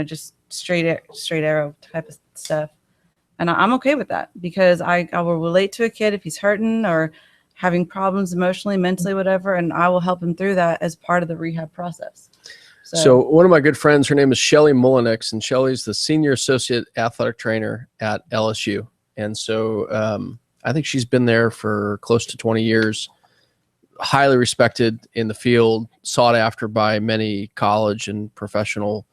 just straight arrow type of stuff. And I'm okay with that, because I will relate to a kid if he's hurting or having problems emotionally, mentally, whatever, and I will help him through that as part of the rehab process. So one of my good friends, her name is Shelly Mullinex, and Shelly's the senior associate athletic trainer at LSU. And so I think she's been there for close to 20 years, highly respected in the field, sought after by many college and professional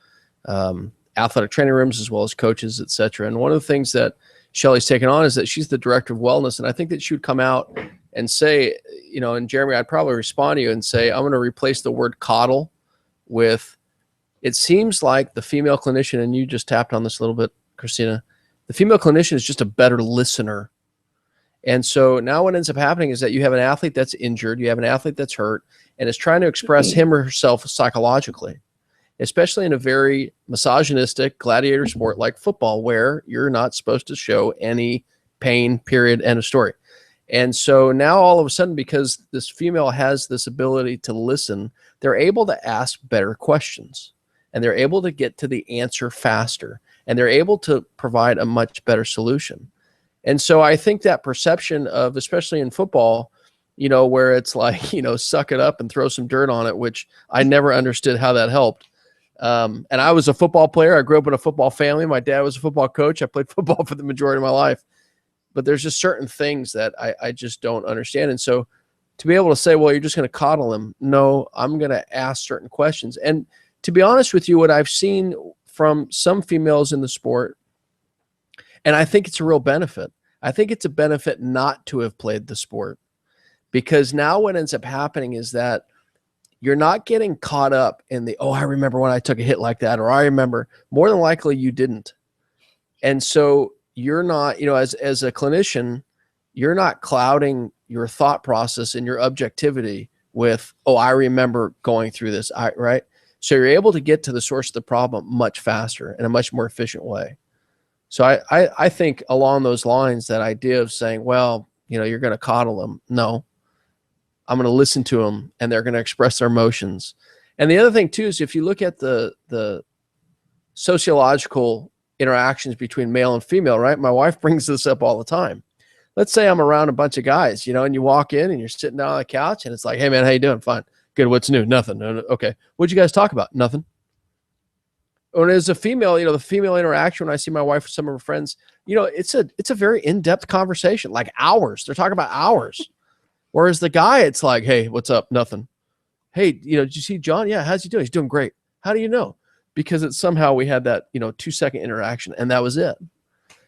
athletic training rooms, as well as coaches, et cetera. And one of the things that Shelly's taken on is that she's the director of wellness. And I think that she would come out and say, and Jeremy, I'd probably respond to you and say, I'm going to replace the word coddle with, it seems like the female clinician, and you just tapped on this a little bit, Christina, the female clinician is just a better listener. And so now what ends up happening is that you have an athlete that's injured, you have an athlete that's hurt, and is trying to express him or herself psychologically, especially in a very misogynistic gladiator sport like football, where you're not supposed to show any pain, period, end of story. And so now all of a sudden, because this female has this ability to listen, they're able to ask better questions, and they're able to get to the answer faster, and they're able to provide a much better solution. And so I think that perception of, especially in football, where it's like, suck it up and throw some dirt on it, which I never understood how that helped. And I was a football player. I grew up in a football family. My dad was a football coach. I played football for the majority of my life. But there's just certain things that I just don't understand. And so to be able to say, well, you're just going to coddle him. No, I'm going to ask certain questions. And to be honest with you, what I've seen from some females in the sport, and I think it's a real benefit. I think it's a benefit not to have played the sport, because now what ends up happening is that you're not getting caught up in the, I remember when I took a hit like that, or I remember. More than likely you didn't. And so you're not, as a clinician, you're not clouding your thought process and your objectivity with, I remember going through this, right? So you're able to get to the source of the problem much faster in a much more efficient way. So I think along those lines, that idea of saying, well, you're going to coddle them. No, I'm going to listen to them, and they're going to express their emotions. And the other thing too, is if you look at the sociological interactions between male and female, right? My wife brings this up all the time. Let's say I'm around a bunch of guys, and you walk in and you're sitting down on the couch, and it's like, hey man, how you doing? Fine. Good. What's new? Nothing. No, okay. What'd you guys talk about? Nothing. When as a female, the female interaction, when I see my wife with some of her friends, it's a very in-depth conversation, like hours. They're talking about hours. Whereas the guy, it's like, hey, what's up? Nothing. Hey, did you see John? Yeah. How's he doing? He's doing great. How do you know? Because it's somehow we had that, 2-second interaction and that was it.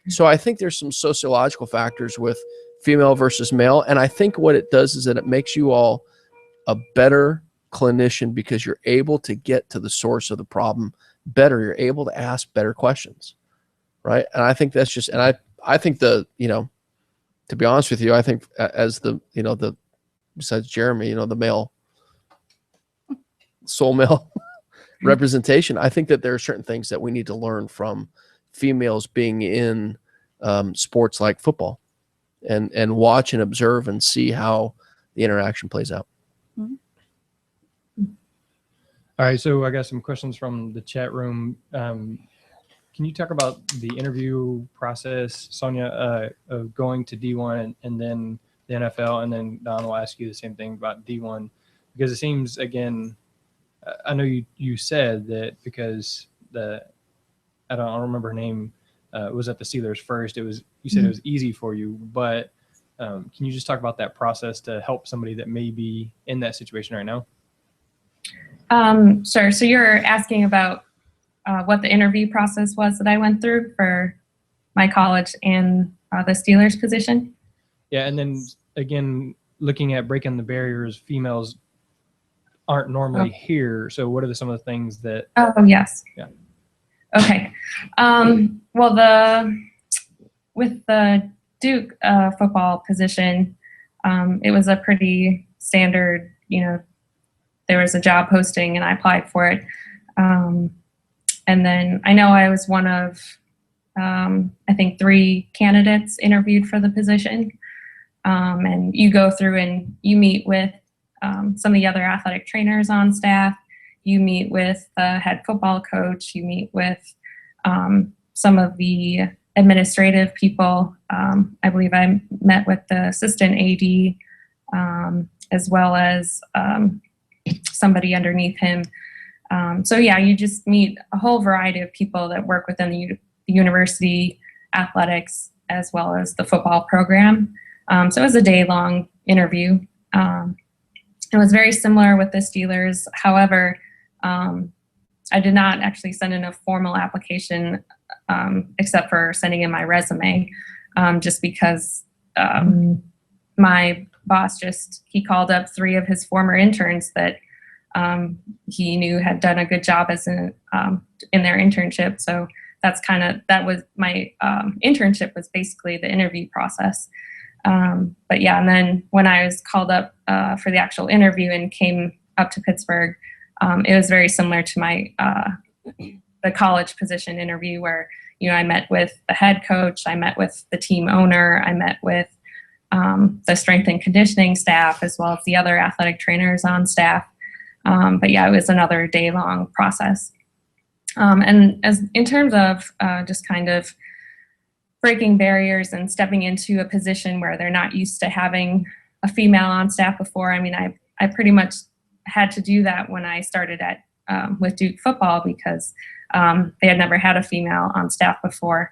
So I think there's some sociological factors with female versus male. And I think what it does is that it makes you all a better clinician because you're able to get to the source of the problem better. You're able to ask better questions. Right. And I think that's just, and I think to be honest with you, I think as besides Jeremy, the male, soul male representation, I think that there are certain things that we need to learn from females being in sports like football and watch and observe and see how the interaction plays out. Mm-hmm. All right. So I got some questions from the chat room. Can you talk about the interview process, Sonia, of going to D1 and then the NFL? And then Don will ask you the same thing about D1, because it seems, again, I know you said that because I don't remember her name, was at the Steelers first. You said it was easy for you, but can you just talk about that process to help somebody that may be in that situation right now? Sure. So you're asking about what the interview process was that I went through for my college and the Steelers position. Yeah. And then again, looking at breaking the barriers, females aren't normally here. So what are some of the things that? Oh, yes. Yeah. Okay. Well, with the Duke football position, it was a pretty standard, there was a job posting and I applied for it. And then I know I was one of, I think 3 candidates interviewed for the position. And you go through and you meet with some of the other athletic trainers on staff. You meet with the head football coach. You meet with some of the administrative people. I believe I met with the assistant AD as well as somebody underneath him. So yeah, you just meet a whole variety of people that work within the university athletics as well as the football program. So it was a day-long interview. It was very similar with the Steelers. However, I did not actually send in a formal application except for sending in my resume, just because my boss he called up 3 of his former interns that he knew had done a good job in their internship. So that was my internship was basically the interview process. But yeah, and then when I was called up for the actual interview and came up to Pittsburgh, it was very similar to my the college position interview where, I met with the head coach, I met with the team owner, I met with the strength and conditioning staff, as well as the other athletic trainers on staff. But yeah, it was another day-long process. And in terms of just kind of breaking barriers and stepping into a position where they're not used to having a female on staff before, I mean, I pretty much had to do that when I started with Duke football because they had never had a female on staff before.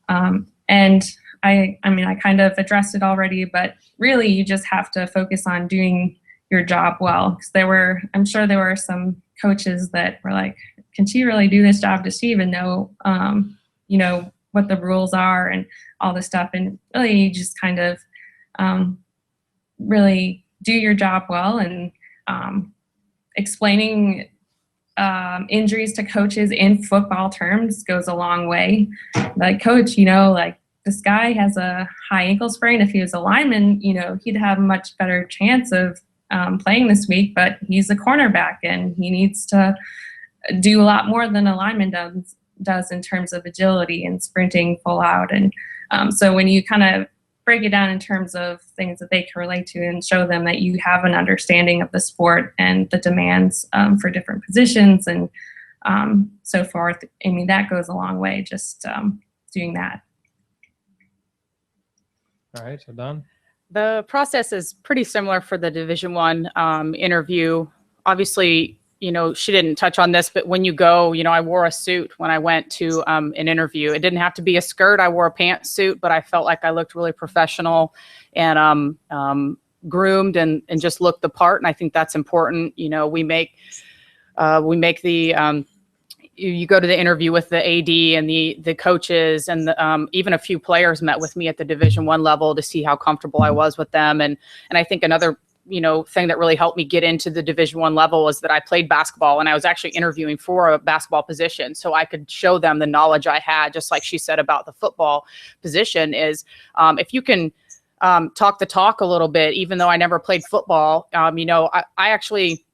And I mean, I kind of addressed it already, but really you just have to focus on doing your job well. Because I'm sure there were some coaches that were like, can she really do this job? Does she even know, what the rules are and all this stuff? And really you just kind of really do your job well, and explaining injuries to coaches in football terms goes a long way. Like, coach, this guy has a high ankle sprain. If he was a lineman, he'd have a much better chance of playing this week, but he's a cornerback and he needs to do a lot more than a lineman does in terms of agility and sprinting full out. And so when you kind of break it down in terms of things that they can relate to and show them that you have an understanding of the sport and the demands for different positions and so forth, I mean, that goes a long way, just doing that. All right, so Don? The process is pretty similar for the Division I interview. Obviously, she didn't touch on this, but when you go, I wore a suit when I went to an interview. It didn't have to be a skirt. I wore a pantsuit, but I felt like I looked really professional and groomed and just looked the part. And I think that's important. We make the you go to the interview with the AD and the coaches, and even a few players met with me at the Division I level to see how comfortable I was with them. And I think another thing that really helped me get into the Division I level is that I played basketball, and I was actually interviewing for a basketball position, so I could show them the knowledge I had. Just like she said about the football position, is if you can talk the talk a little bit, even though I never played football, I actually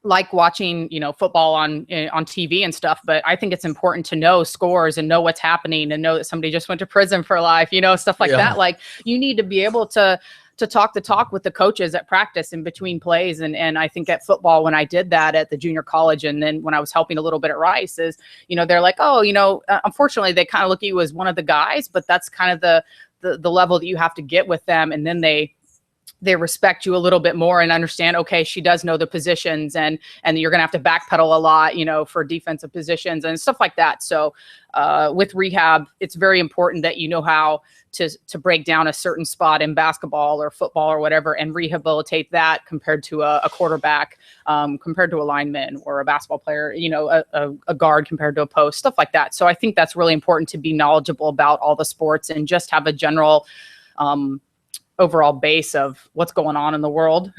like watching, football on TV and stuff, but I think it's important to know scores and know what's happening and know that somebody just went to prison for life, stuff like that. Like, you need to be able to talk the talk with the coaches at practice in between plays. And I think at football, when I did that at the junior college, and then when I was helping a little bit at Rice, is, they're like, oh, unfortunately they kind of look at you as one of the guys, but that's kind of the level that you have to get with them. And then they respect you a little bit more and understand, okay, she does know the positions, and you're going to have to backpedal a lot, for defensive positions and stuff like that. So with rehab, it's very important that you know how to break down a certain spot in basketball or football or whatever and rehabilitate that compared to a quarterback, compared to a lineman, or a basketball player, a guard compared to a post, stuff like that. So I think that's really important to be knowledgeable about all the sports and just have a general overall base of what's going on in the world.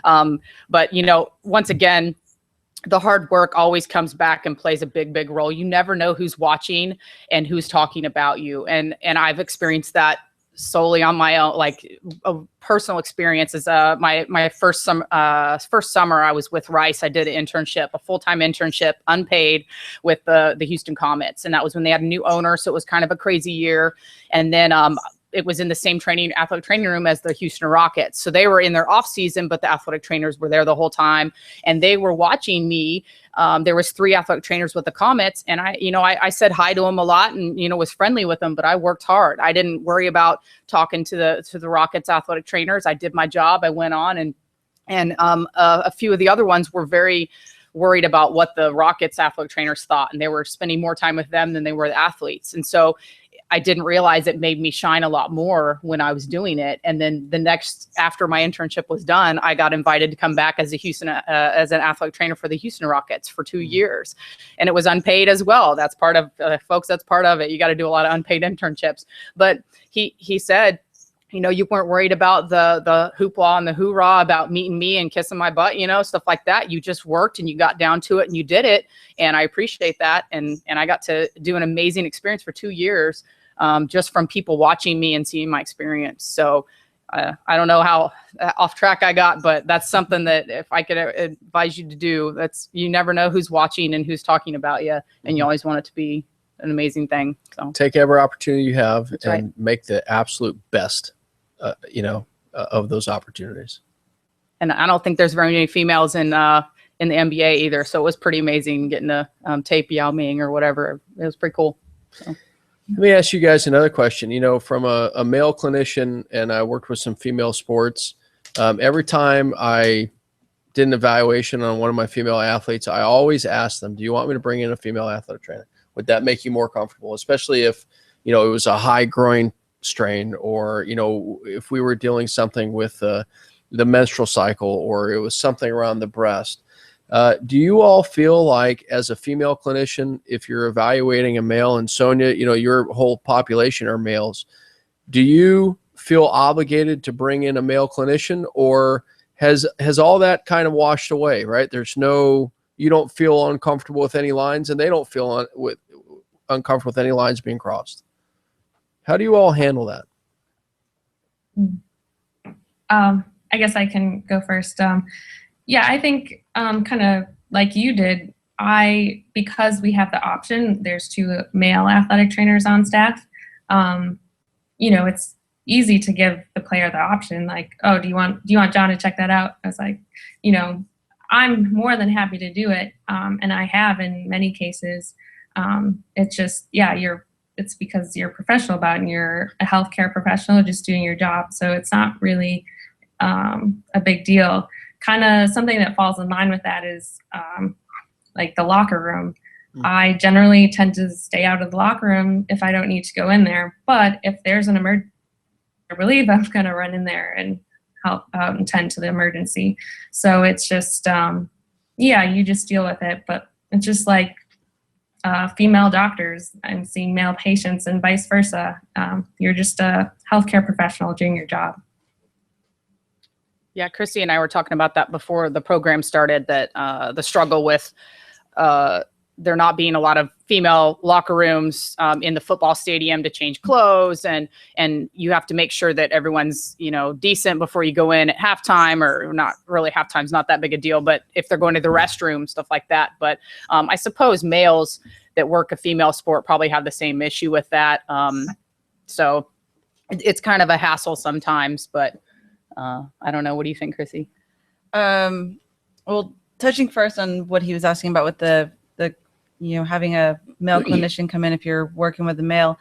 But, once again, the hard work always comes back and plays a big, big role. You never know who's watching and who's talking about you. And I've experienced that solely on my own, like a personal experiences. My first summer I was with Rice. I did an internship, a full-time internship, unpaid, with the Houston Comets. And that was when they had a new owner. So it was kind of a crazy year. And then, it was in the same athletic training room as the Houston Rockets. So they were in their off season, but the athletic trainers were there the whole time, and they were watching me. There was 3 athletic trainers with the Comets, and I said hi to them a lot and, was friendly with them, but I worked hard. I didn't worry about talking to the Rockets athletic trainers. I did my job. I went on, and a few of the other ones were very worried about what the Rockets athletic trainers thought, and they were spending more time with them than they were the athletes. And so I didn't realize it made me shine a lot more when I was doing it. And then after my internship was done, I got invited to come back as as an athletic trainer for the Houston Rockets for 2 years. And it was unpaid as well. That's part of, folks, that's part of it. You got to do a lot of unpaid internships. But he said, you weren't worried about the hoopla and the hoorah about meeting me and kissing my butt, stuff like that. You just worked and you got down to it and you did it. And I appreciate that. And I got to do an amazing experience for 2 years, just from people watching me and seeing my experience. So I don't know how off track I got, but that's something that if I could advise you to do, you never know who's watching and who's talking about you. And you always want it to be an amazing thing. So take every opportunity you have That's and right. make the absolute best, of those opportunities. And I don't think there's very many females in the NBA either. So it was pretty amazing getting to tape Yao Ming or whatever. It was pretty cool. So. Let me ask you guys another question. From a male clinician, and I worked with some female sports, every time I did an evaluation on one of my female athletes, I always asked them, do you want me to bring in a female athletic trainer? Would that make you more comfortable? Especially if, it was a high groin strain, or, if we were dealing something with the menstrual cycle, or it was something around the breast. Do you all feel like, as a female clinician, if you're evaluating a male, and Sonia, your whole population are males, do you feel obligated to bring in a male clinician, or has all that kind of washed away, right? You don't feel uncomfortable with any lines, and they don't feel uncomfortable with any lines being crossed. How do you all handle that? I guess I can go first. Yeah, I think kind of like you did, because we have the option, there's 2 male athletic trainers on staff, it's easy to give the player the option, like, oh, do you want John to check that out? I was like, I'm more than happy to do it. And I have in many cases. It's just, it's because you're professional about it, and you're a healthcare professional just doing your job. So it's not really a big deal. kind of something that falls in line with that is like the locker room. I generally tend to stay out of the locker room if I don't need to go in there. But if there's an emergency, I believe I'm going to run in there and help out and tend to the emergency. So it's just, you just deal with it. But it's just like female doctors. I'm seeing male patients and vice versa. You're just a healthcare professional doing your job. Yeah, Christy and I were talking about that before the program started, that the struggle with there not being a lot of female locker rooms in the football stadium to change clothes, and you have to make sure that everyone's, you know, decent before you go in at halftime, or not really. Halftime's not that big a deal, but if they're going to the restroom, stuff like that. But I suppose males that work a female sport probably have the same issue with that. So it's kind of a hassle sometimes, but I don't know. What do you think, Chrissy? Well, touching first on what he was asking about with the having a male clinician come in if you're working with a male.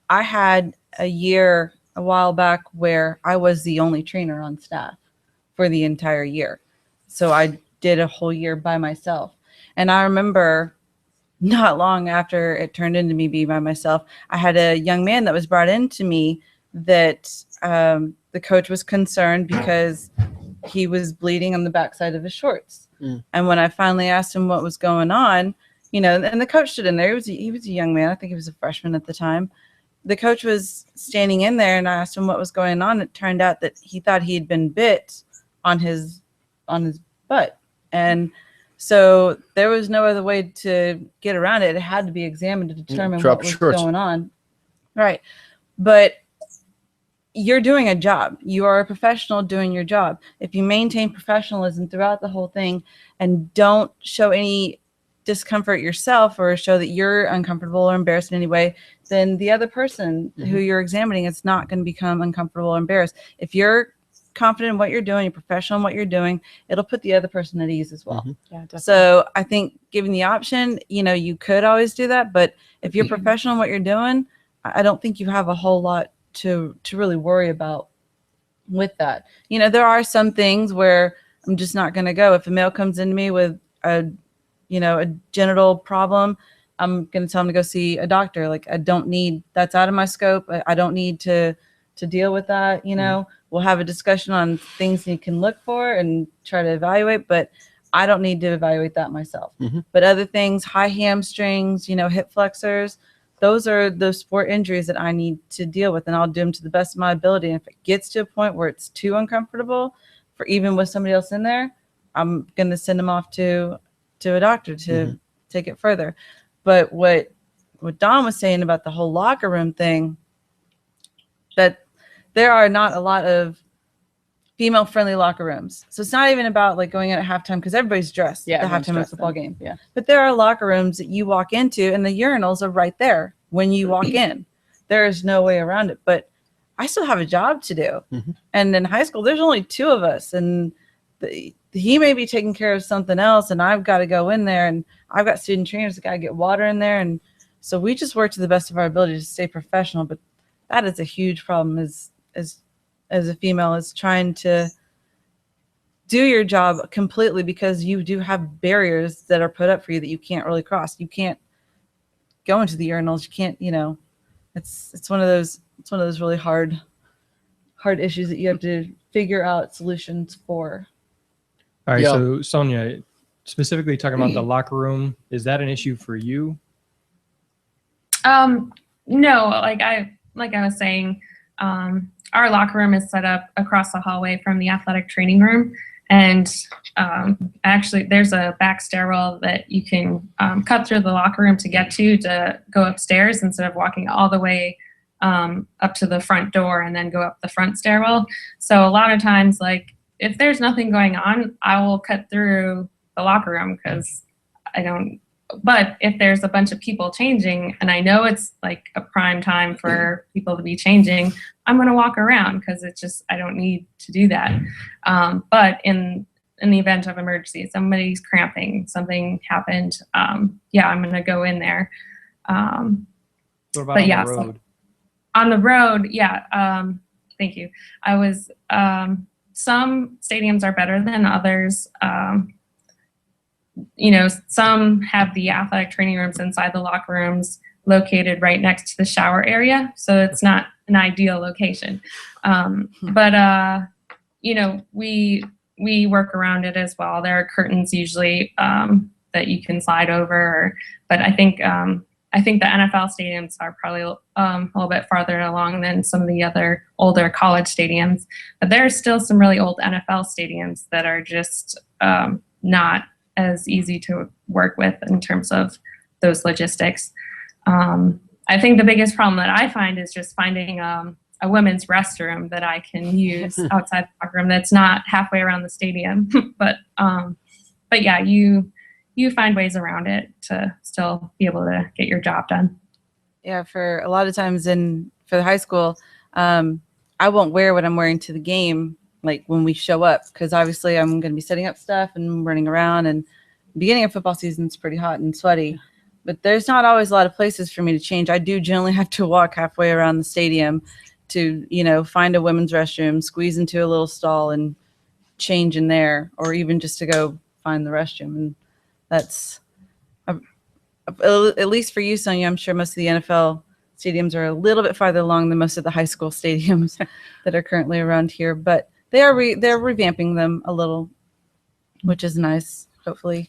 I had a while back where I was the only trainer on staff for the entire year. So I did a whole year by myself. And I remember not long after it turned into me being by myself, I had a young man that was brought into me that the coach was concerned because he was bleeding on the backside of his shorts. And when I finally asked him what was going on, you know, and the coach stood in there. He was a young man. I think he was a freshman at the time. The coach was standing in there, and I asked him what was going on. It turned out that he thought he had been bit on his butt. And so there was no other way to get around it. It had to be examined to determine what was going on. Right. But you're doing a job. You are a professional doing your job. If you maintain professionalism throughout the whole thing and don't show any discomfort yourself or show that you're uncomfortable or embarrassed in any way, then the other person who you're examining is not going to become uncomfortable or embarrassed. If you're confident in what you're doing, you're professional in what you're doing, it'll put the other person at ease as well. Yeah, definitely. So I think given the option, you know, you could always do that. But if you're professional in what you're doing, I don't think you have a whole lot to really worry about with that. You know, there are some things where I'm just not going to go. If a male comes into me with a genital problem, I'm going to tell him to go see a doctor. Like, that's out of my scope. I don't need to deal with that. You know, we'll have a discussion on things you can look for and try to evaluate, but I don't need to evaluate that myself. But other things, high hamstrings, you know, hip flexors, those are the sport injuries that I need to deal with, and I'll do them to the best of my ability. And if it gets to a point where it's too uncomfortable for even with somebody else in there, I'm going to send them off to a doctor to take it further. But what Don was saying about the whole locker room thing, that there are not a lot of female friendly locker rooms. So it's not even about like going in at halftime, because everybody's dressed at the halftime of the football game. Yeah. But there are locker rooms that you walk into and the urinals are right there when you walk in. There is no way around it. But I still have a job to do. And in high school, there's only two of us, and he may be taking care of something else, and I've got to go in there, and I've got student trainers that got to get water in there. And so we just work to the best of our ability to stay professional. But that is a huge problem as a female, is trying to do your job completely, because you do have barriers that are put up for you that you can't really cross. You can't go into the urinals. You can't, you know, it's one of those really hard issues that you have to figure out solutions for. All right. So Sonia, specifically talking about the locker room, is that an issue for you? No, like I was saying, our locker room is set up across the hallway from the athletic training room. And actually, there's a back stairwell that you can cut through the locker room to get to go upstairs, instead of walking all the way up to the front door and then go up the front stairwell. So a lot of times, like, if there's nothing going on, I will cut through the locker room, because but if there's a bunch of people changing and I know it's like a prime time for people to be changing, I'm going to walk around, because I don't need to do that. But in the event of emergency, somebody's cramping, something happened, I'm going to go in there. What about on the road? On the road, thank you. I was some stadiums are better than others. You know, some have the athletic training rooms inside the locker rooms located right next to the shower area, so it's not an ideal location. But you know, we work around it as well. There are curtains usually that you can slide over, but I think the NFL stadiums are probably a little bit farther along than some of the other older college stadiums. But there are still some really old NFL stadiums that are just not as easy to work with in terms of those logistics. I think the biggest problem that I find is just finding a women's restroom that I can use outside the locker room that's not halfway around the stadium. But yeah, you find ways around it to still be able to get your job done. Yeah, for a lot of times for the high school, I won't wear what I'm wearing to the game, like when we show up, because obviously I'm going to be setting up stuff and running around, and beginning of football season is pretty hot and sweaty, but there's not always a lot of places for me to change. I do generally have to walk halfway around the stadium to, you know, find a women's restroom, squeeze into a little stall and change in there, or even just to go find the restroom. And that's at least for you, Sonia. I'm sure most of the NFL stadiums are a little bit farther along than most of the high school stadiums that are currently around here, but they're revamping them a little, which is nice, hopefully.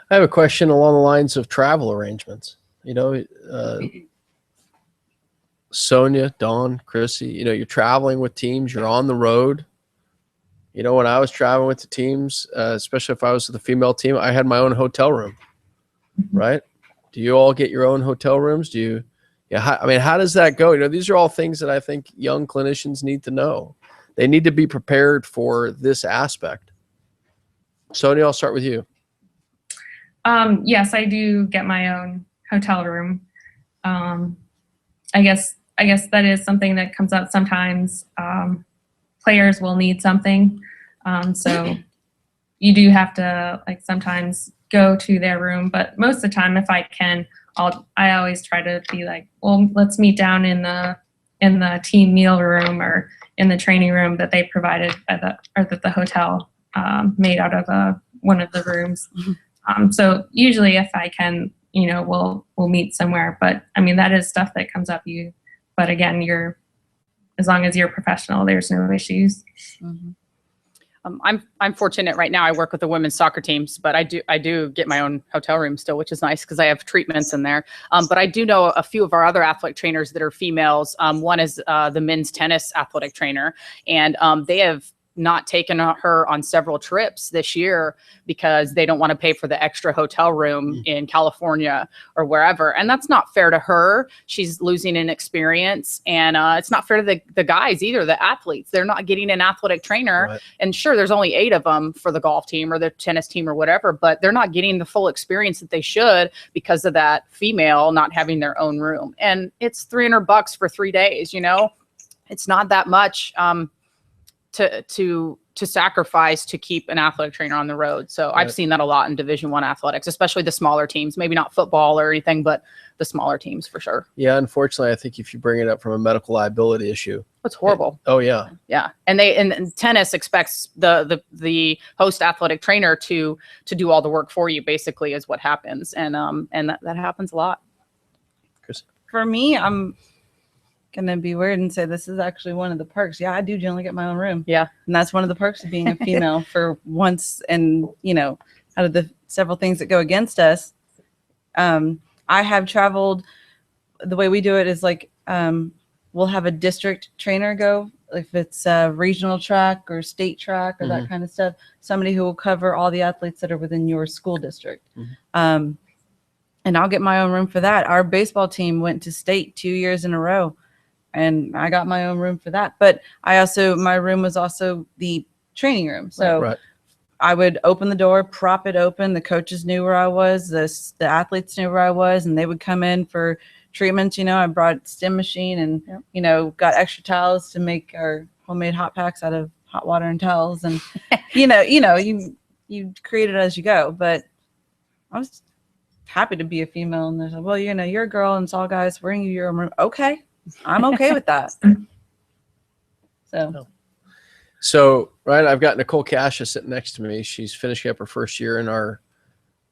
I have a question along the lines of travel arrangements. You know, Sonia, Dawn, Chrissy, you know, you're traveling with teams, you're on the road. You know, when I was traveling with the teams, especially if I was with the female team, I had my own hotel room, right? Do you all get your own hotel rooms? Do you, yeah, I mean, how does that go? You know, these are all things that I think young clinicians need to know. They need to be prepared for this aspect. Sonia, I'll start with you. Yes, I do get my own hotel room. I guess that is something that comes up sometimes. Players will need something. So you do have to, like, sometimes go to their room, but most of the time, if I can, I always try to be like, well, let's meet down in the team meal room or in the training room that they provided or that the hotel made out of one of the rooms. So usually, if I can, you know, we'll meet somewhere. But I mean, that is stuff that comes up. But again, as long as you're professional, there's no issues. Mm-hmm. I'm fortunate right now. I work with the women's soccer teams, but I do get my own hotel room still, which is nice because I have treatments in there. But I do know a few of our other athletic trainers that are females. One is the men's tennis athletic trainer, and they have not taken her on several trips this year because they don't want to pay for the extra hotel room in California or wherever. And that's not fair to her. She's losing an experience, and it's not fair to the guys either, the athletes. They're not getting an athletic trainer. Right. And sure, there's only 8 of them for the golf team or the tennis team or whatever, but they're not getting the full experience that they should because of that female not having their own room. And it's $300 for 3 days, you know? It's not that much to sacrifice to keep an athletic trainer on the road. So right. I've seen that a lot in Division I athletics, especially the smaller teams, maybe not football or anything, but the smaller teams for sure. Yeah. Unfortunately, I think if you bring it up from a medical liability issue, it's horrible. Oh yeah. Yeah. And tennis expects the host athletic trainer to do all the work for you, basically, is what happens. And that happens a lot. Chris? For me, I'm gonna be weird and say this is actually one of the perks. Yeah, I do generally get my own room. Yeah, and that's one of the perks of being a female for once. And you know, out of the several things that go against us, I have traveled. The way we do it is like we'll have a district trainer go, if it's a regional track or state track or that kind of stuff. Somebody who will cover all the athletes that are within your school district. And I'll get my own room for that. Our baseball team went to state 2 years in a row. And I got my own room for that. But my room was also the training room. So right. I would open the door, prop it open. The coaches knew where I was. The athletes knew where I was. And they would come in for treatments. You know, I brought a stim machine and, you know, got extra towels to make our homemade hot packs out of hot water and towels. And, you create it as you go. But I was happy to be a female. And they're like, well, you know, you're a girl and it's all guys. Bring you your own room. Okay. I'm okay with that. So, right, I've got Nicole Casha sitting next to me. She's finishing up her first year in our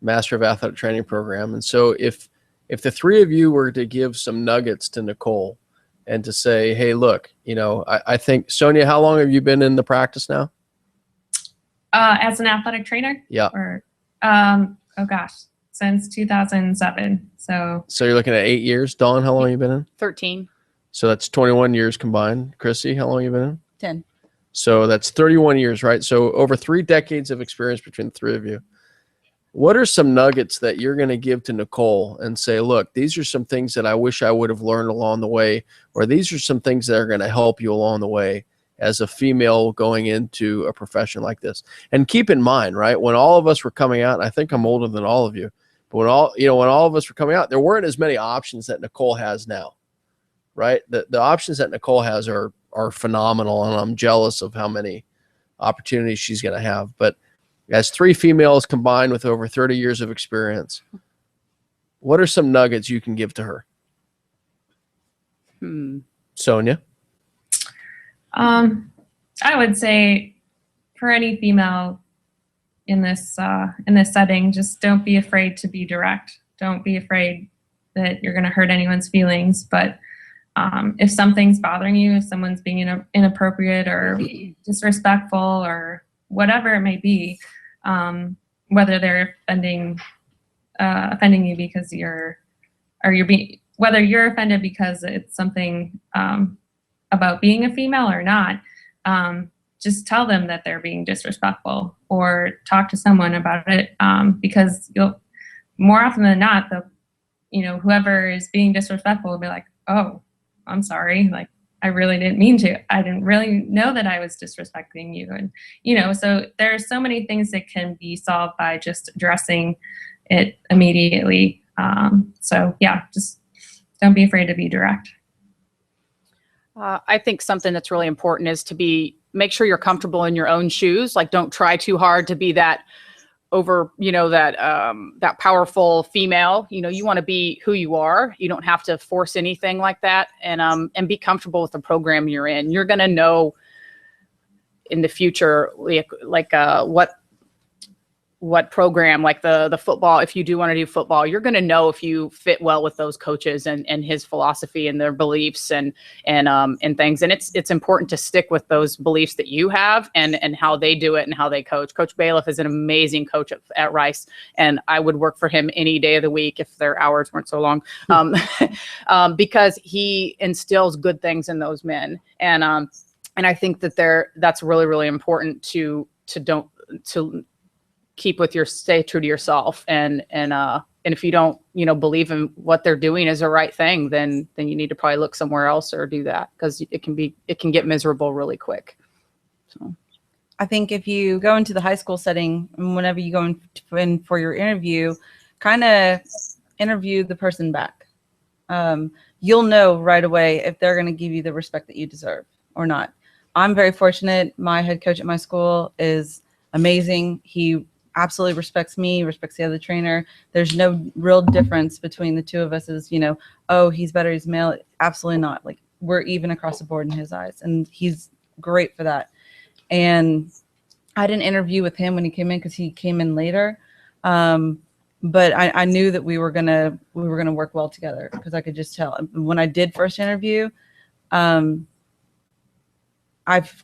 Master of Athletic Training program. And so if the three of you were to give some nuggets to Nicole and to say, hey, look, you know, I think, Sonia, how long have you been in the practice now? As an athletic trainer? Yeah. Or, oh gosh, since 2007. So you're looking at 8 years. Dawn, how long have you been in? 13. So that's 21 years combined. Chrissy, how long have you been in? 10. So that's 31 years, right? So over 3 decades of experience between the three of you. What are some nuggets that you're going to give to Nicole and say, look, these are some things that I wish I would have learned along the way, or these are some things that are going to help you along the way as a female going into a profession like this? And keep in mind, right, when all of us were coming out, and I think I'm older than all of you, but when all of us were coming out, there weren't as many options that Nicole has now, right? The options that Nicole has are phenomenal, and I'm jealous of how many opportunities she's going to have. But as 3 females combined with over 30 years of experience, what are some nuggets you can give to her? Sonia? I would say for any female in this setting, just don't be afraid to be direct. Don't be afraid that you're going to hurt anyone's feelings. But if something's bothering you, if someone's being inappropriate or disrespectful or whatever it may be, whether they're offending you because whether you're offended because it's something about being a female or not, just tell them that they're being disrespectful or talk to someone about it, because you'll more often than not, whoever is being disrespectful will be like, oh, I'm sorry, like I really didn't mean to. I didn't really know that I was disrespecting you. And, so there are so many things that can be solved by just addressing it immediately. So yeah, just don't be afraid to be direct. I think something that's really important is to make sure you're comfortable in your own shoes. Like, don't try too hard to be that that powerful female. You want to be who you are. You don't have to force anything like that, and be comfortable with the program you're in. You're going to know in the future, what program, like the football, if you do want to do football, you're going to know if you fit well with those coaches and his philosophy and their beliefs and things. And it's important to stick with those beliefs that you have and how they do it and how they coach. Coach Bailiff is an amazing coach at Rice, and I would work for him any day of the week if their hours weren't so long, because he instills good things in those men. And I think that's really, really important to keep stay true to yourself. And if you don't, believe in what they're doing is the right thing, then you need to probably look somewhere else or do that, because it can get miserable really quick. So I think if you go into the high school setting, and whenever you go in for your interview, kind of interview the person back. You'll know right away if they're going to give you the respect that you deserve or not. I'm very fortunate. My head coach at my school is amazing. He absolutely respects me, respects the other trainer. There's no real difference between the two of us as, oh, he's better, he's male. Absolutely not. Like, we're even across the board in his eyes, and he's great for that. And I didn't interview with him when he came in because he came in later. But I knew that we were gonna work well together, because I could just tell. When I did first interview, I've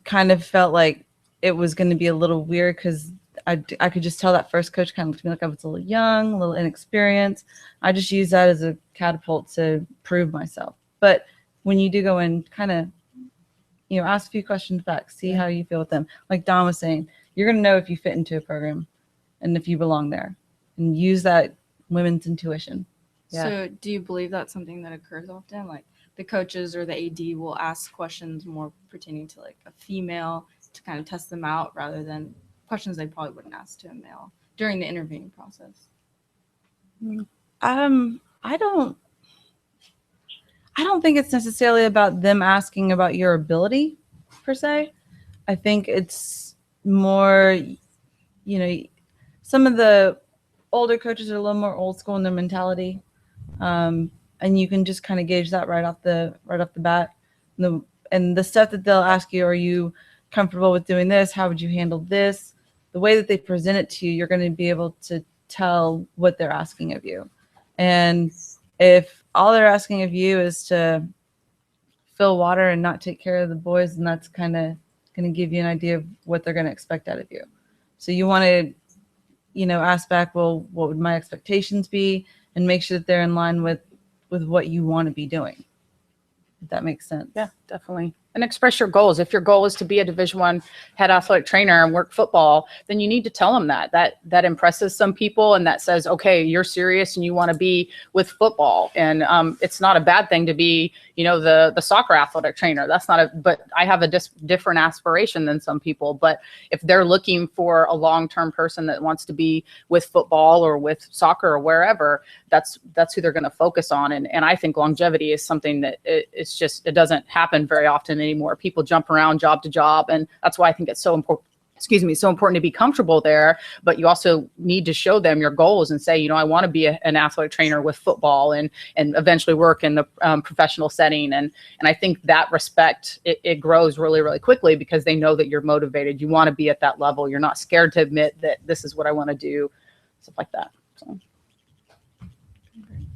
kind of felt like it was going to be a little weird, because I could just tell that first coach kind of looked at me like I was a little young, a little inexperienced. I just used that as a catapult to prove myself. But when you do go in, kind of, ask a few questions back, see how you feel with them. Like Don was saying, you're going to know if you fit into a program and if you belong there, and use that women's intuition. Yeah. So do you believe that's something that occurs often? Like, the coaches or the AD will ask questions more pertaining to like a female to kind of test them out, rather than questions they probably wouldn't ask to a male during the interviewing process? I don't think it's necessarily about them asking about your ability per se. I think it's more, some of the older coaches are a little more old school in their mentality. And you can just kind of gauge that right off the bat. And the stuff that they'll ask you, are you comfortable with doing this? How would you handle this? The way that they present it to you, you're going to be able to tell what they're asking of you. And if all they're asking of you is to fill water and not take care of the boys, then that's kind of going to give you an idea of what they're going to expect out of you. So you want to, ask back, well, what would my expectations be? And make sure that they're in line with what you want to be doing. If that makes sense. Yeah, definitely. And express your goals. If your goal is to be a Division I head athletic trainer and work football, then you need to tell them that impresses some people, and that says, okay, you're serious and you want to be with football. And it's not a bad thing to be, the soccer athletic trainer. But I have a different aspiration than some people. But if they're looking for a long-term person that wants to be with football or with soccer or wherever, that's who they're going to focus on. And I think longevity is something that it doesn't happen very often anymore. People jump around job to job, and that's why I think it's so important. So important to be comfortable there, but you also need to show them your goals and say, I want to be an athletic trainer with football and eventually work in the professional setting. And I think that respect, it grows really, really quickly because they know that you're motivated. You want to be at that level. You're not scared to admit that this is what I want to do, stuff like that. So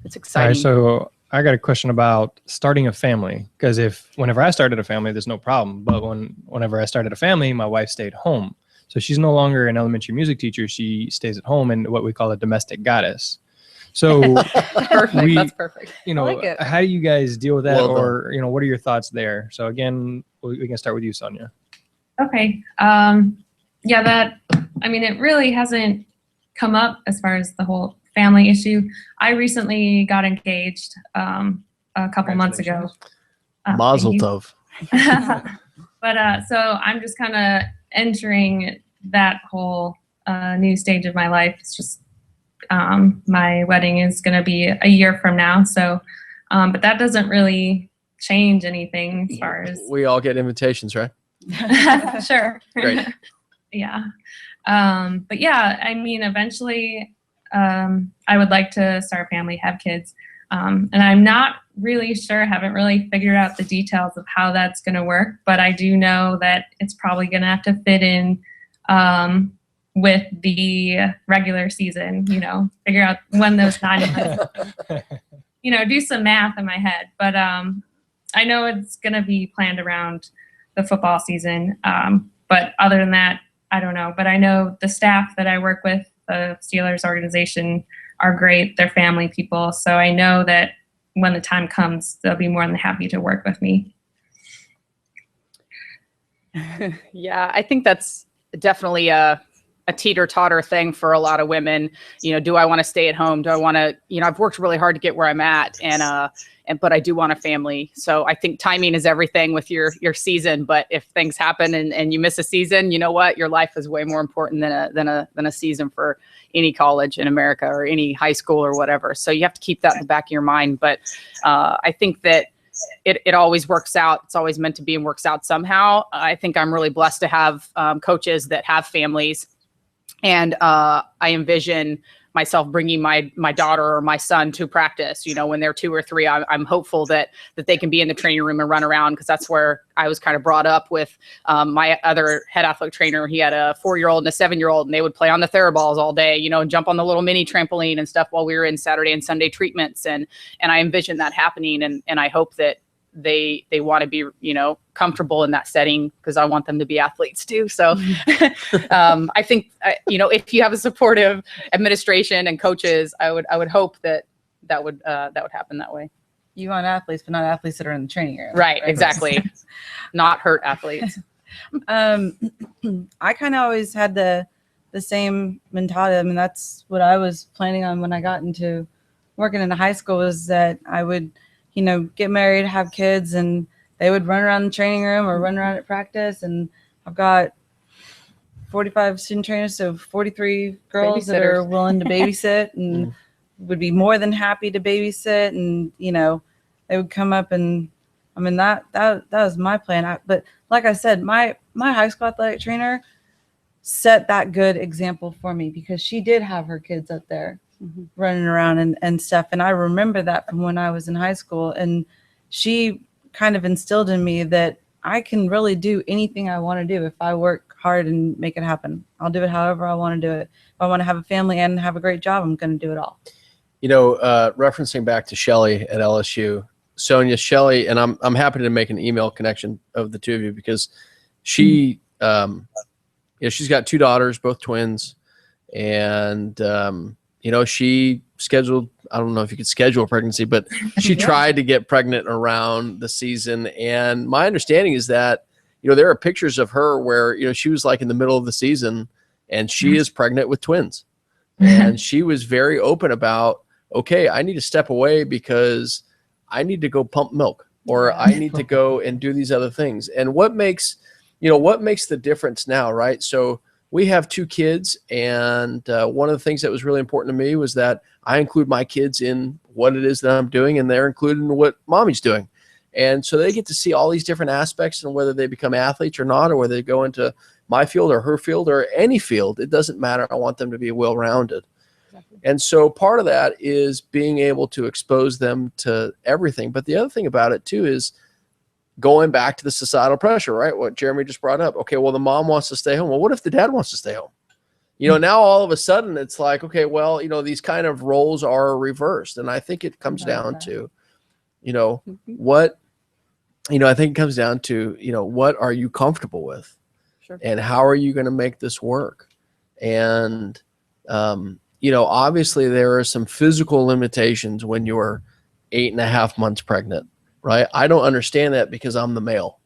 it's exciting. All right, so I got a question about starting a family, because whenever I started a family, there's no problem. But whenever I started a family, my wife stayed home. So she's no longer an elementary music teacher. She stays at home and what we call a domestic goddess. So Perfect. That's perfect. I like it. How do you guys deal with that? Well or, what are your thoughts there? So again, we can start with you, Sonia. Okay. It really hasn't come up as far as the whole family issue. I recently got engaged a couple months ago. Mazel tov. But so I'm just kind of entering that whole new stage of my life. It's just my wedding is going to be a year from now. So, but that doesn't really change anything as far as We all get invitations, right? sure. Great. Yeah. But yeah, eventually I would like to start a family, have kids. And I'm not really sure, haven't really figured out the details of how that's going to work, but I do know that it's probably going to have to fit in with the regular season, figure out when those 9 months, do some math in my head. But I know it's going to be planned around the football season. But other than that, I don't know. But I know the staff that I work with, the Steelers organization, are great. They're family people. So I know that when the time comes, they'll be more than happy to work with me. Yeah, I think that's definitely a teeter-totter thing for a lot of women. Do I want to stay at home? Do I want to, I've worked really hard to get where I'm at, but I do want a family. So I think timing is everything with your season. But if things happen and you miss a season, you know what? Your life is way more important than a season for any college in America or any high school or whatever. So you have to keep that in the back of your mind. But I think that it always works out. It's always meant to be and works out somehow. I think I'm really blessed to have coaches that have families. And I envision myself bringing my daughter or my son to practice, when they're 2 or 3. I'm hopeful that they can be in the training room and run around, because that's where I was kind of brought up with my other head athletic trainer. He had a 4-year-old and a 7-year-old, and they would play on the Theraballs all day, and jump on the little mini trampoline and stuff while we were in Saturday and Sunday treatments. And I envision that happening. And I hope that they want to be, comfortable in that setting, because I want them to be athletes too. So I think, if you have a supportive administration and coaches, I would hope that would happen that way. You want athletes, but not athletes that are in the training area. Right. Exactly. Not hurt athletes. I kind of always had the same mentality. That's what I was planning on when I got into working in high school, was that I would, get married, have kids, and they would run around the training room or run around at practice. And I've got 45 student trainers, so 43 girls that are willing to babysit and would be more than happy to babysit. And, they would come up, and that was my plan. But like I said, my high school athletic trainer set that good example for me, because she did have her kids up there running around and stuff. And I remember that from when I was in high school, and she kind of instilled in me that I can really do anything I want to do if I work hard and make it happen. I'll do it however I want to do it. If I want to have a family and have a great job, I'm going to do it all. You know, referencing back to Shelley at LSU, Sonia, Shelley, and I'm happy to make an email connection of the two of you because she, she's got 2 daughters, both twins, and she scheduled. I don't know if you could schedule a pregnancy, but she tried to get pregnant around the season. And my understanding is that there are pictures of her where she was like in the middle of the season, and she is pregnant with twins, and she was very open about, okay, I need to step away because I need to go pump milk, or I need to go and do these other things. And what makes the difference now, right? So we have 2 kids, and one of the things that was really important to me was that I include my kids in what it is that I'm doing, and they're included in what mommy's doing. And so they get to see all these different aspects, and whether they become athletes or not, or whether they go into my field or her field or any field, it doesn't matter. I want them to be well-rounded. And so part of that is being able to expose them to everything. But the other thing about it too is going back to the societal pressure, right? What Jeremy just brought up. Okay, well, the mom wants to stay home. Well, what if the dad wants to stay home? Now all of a sudden it's like, okay, well, these kind of roles are reversed. And I think it comes down to, what are you comfortable with? Sure. And how are you going to make this work? And, obviously there are some physical limitations when you're 8.5 months pregnant, right? I don't understand that because I'm the male,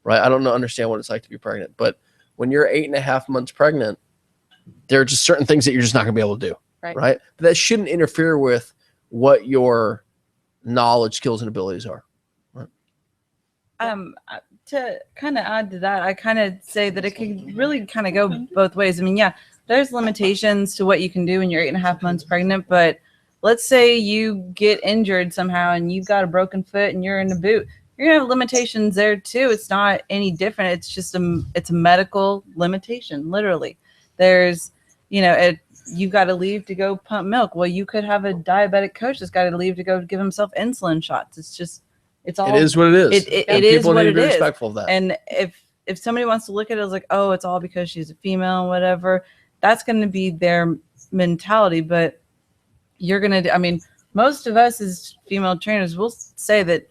right? I don't understand what it's like to be pregnant. But when you're 8.5 months pregnant, there are just certain things that you're just not going to be able to do, right? But that shouldn't interfere with what your knowledge, skills, and abilities are. Right? To kind of add to that, I kind of say that it can really kind of go both ways. I mean, yeah, there's limitations to what you can do when you're 8.5 months pregnant, but let's say you get injured somehow and you've got a broken foot and you're in a boot. You're gonna have limitations there too. It's not any different. It's just it's a medical limitation, literally. There's, you've got to leave to go pump milk. Well, you could have a diabetic coach that's got to leave to go give himself insulin shots. It's all. It is what it is. It is people what need it to be is. respectful of that. And if somebody wants to look at it as like, oh, it's all because she's a female, whatever, that's going to be their mentality. But most of us as female trainers will say that,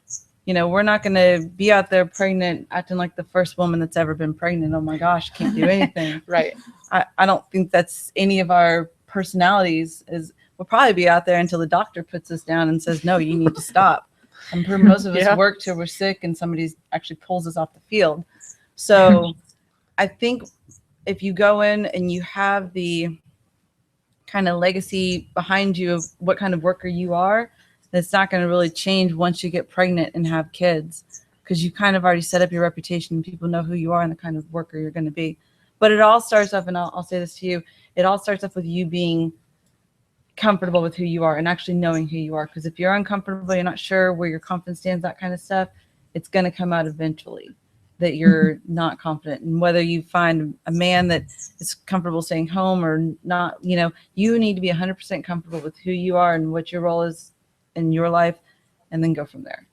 we're not going to be out there pregnant, acting like the first woman that's ever been pregnant. Oh my gosh, can't do anything. Right. I don't think that's any of our personalities. We'll probably be out there until the doctor puts us down and says, no, you need to stop. And most of us work till we're sick and somebody actually pulls us off the field. So I think if you go in and you have the kind of legacy behind you of what kind of worker you are, that's not going to really change once you get pregnant and have kids, because you kind of already set up your reputation and people know who you are and the kind of worker you're going to be. But it all starts off, and I'll say this to you, it all starts off with you being comfortable with who you are and actually knowing who you are. Because if you're uncomfortable, you're not sure where your confidence stands, that kind of stuff, it's going to come out eventually that you're not confident. And whether you find a man that is comfortable staying home or not, you need to be 100% comfortable with who you are and what your role is in your life, and then go from there.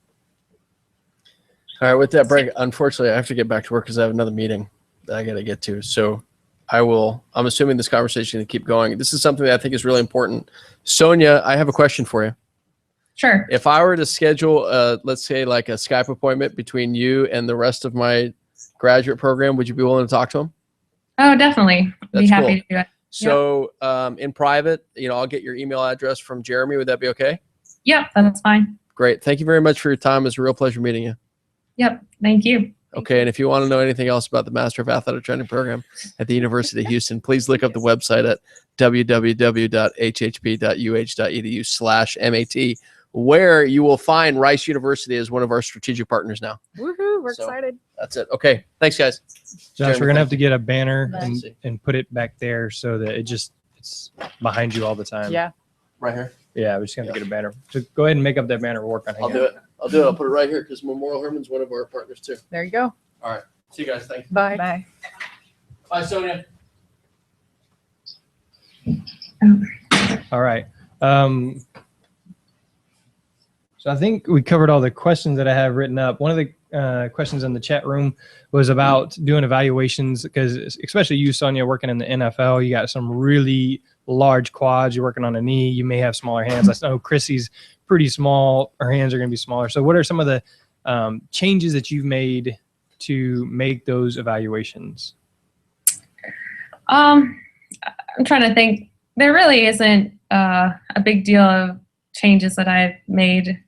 All right, with that break, unfortunately, I have to get back to work because I have another meeting that I got to get to. So I'm assuming this conversation will keep going. This is something that I think is really important. Sonia, I have a question for you. Sure. If I were to schedule, let's say like a Skype appointment between you and the rest of my graduate program, would you be willing to talk to them? Oh, definitely. That's be happy cool. to do it. So in private, I'll get your email address from Jeremy. Would that be okay? Yep, that's fine. Great. Thank you very much for your time. It's a real pleasure meeting you. Yep, thank you. Okay, and if you want to know anything else about the Master of Athletic Training program at the University of Houston, please look up the website at www.hhp.uh.edu/MAT, where you will find Rice University as one of our strategic partners now. Woohoo, we're excited. That's it. Okay, thanks, guys. Josh, we're going to have to get a banner Nice. and put it back there so that it's behind you all the time. Yeah. Right here. Yeah, we're just going to get a banner. So go ahead and make up that banner. We'll work on it. I'll do it. I'll put it right here because Memorial Herman's one of our partners too. There you go. All right. See you guys. Thank you. Bye. Bye. Bye, Sonia. All right. So I think we covered all the questions that I have written up. One of questions in the chat room was about doing evaluations, because especially you, Sonia, working in the NFL, you got some really large quads. You're working on a knee. You may have smaller hands. I know Chrissy's pretty small. Her hands are going to be smaller. So what are some of the changes that you've made to make those evaluations? I'm trying to think. There really isn't a big deal of changes that I've made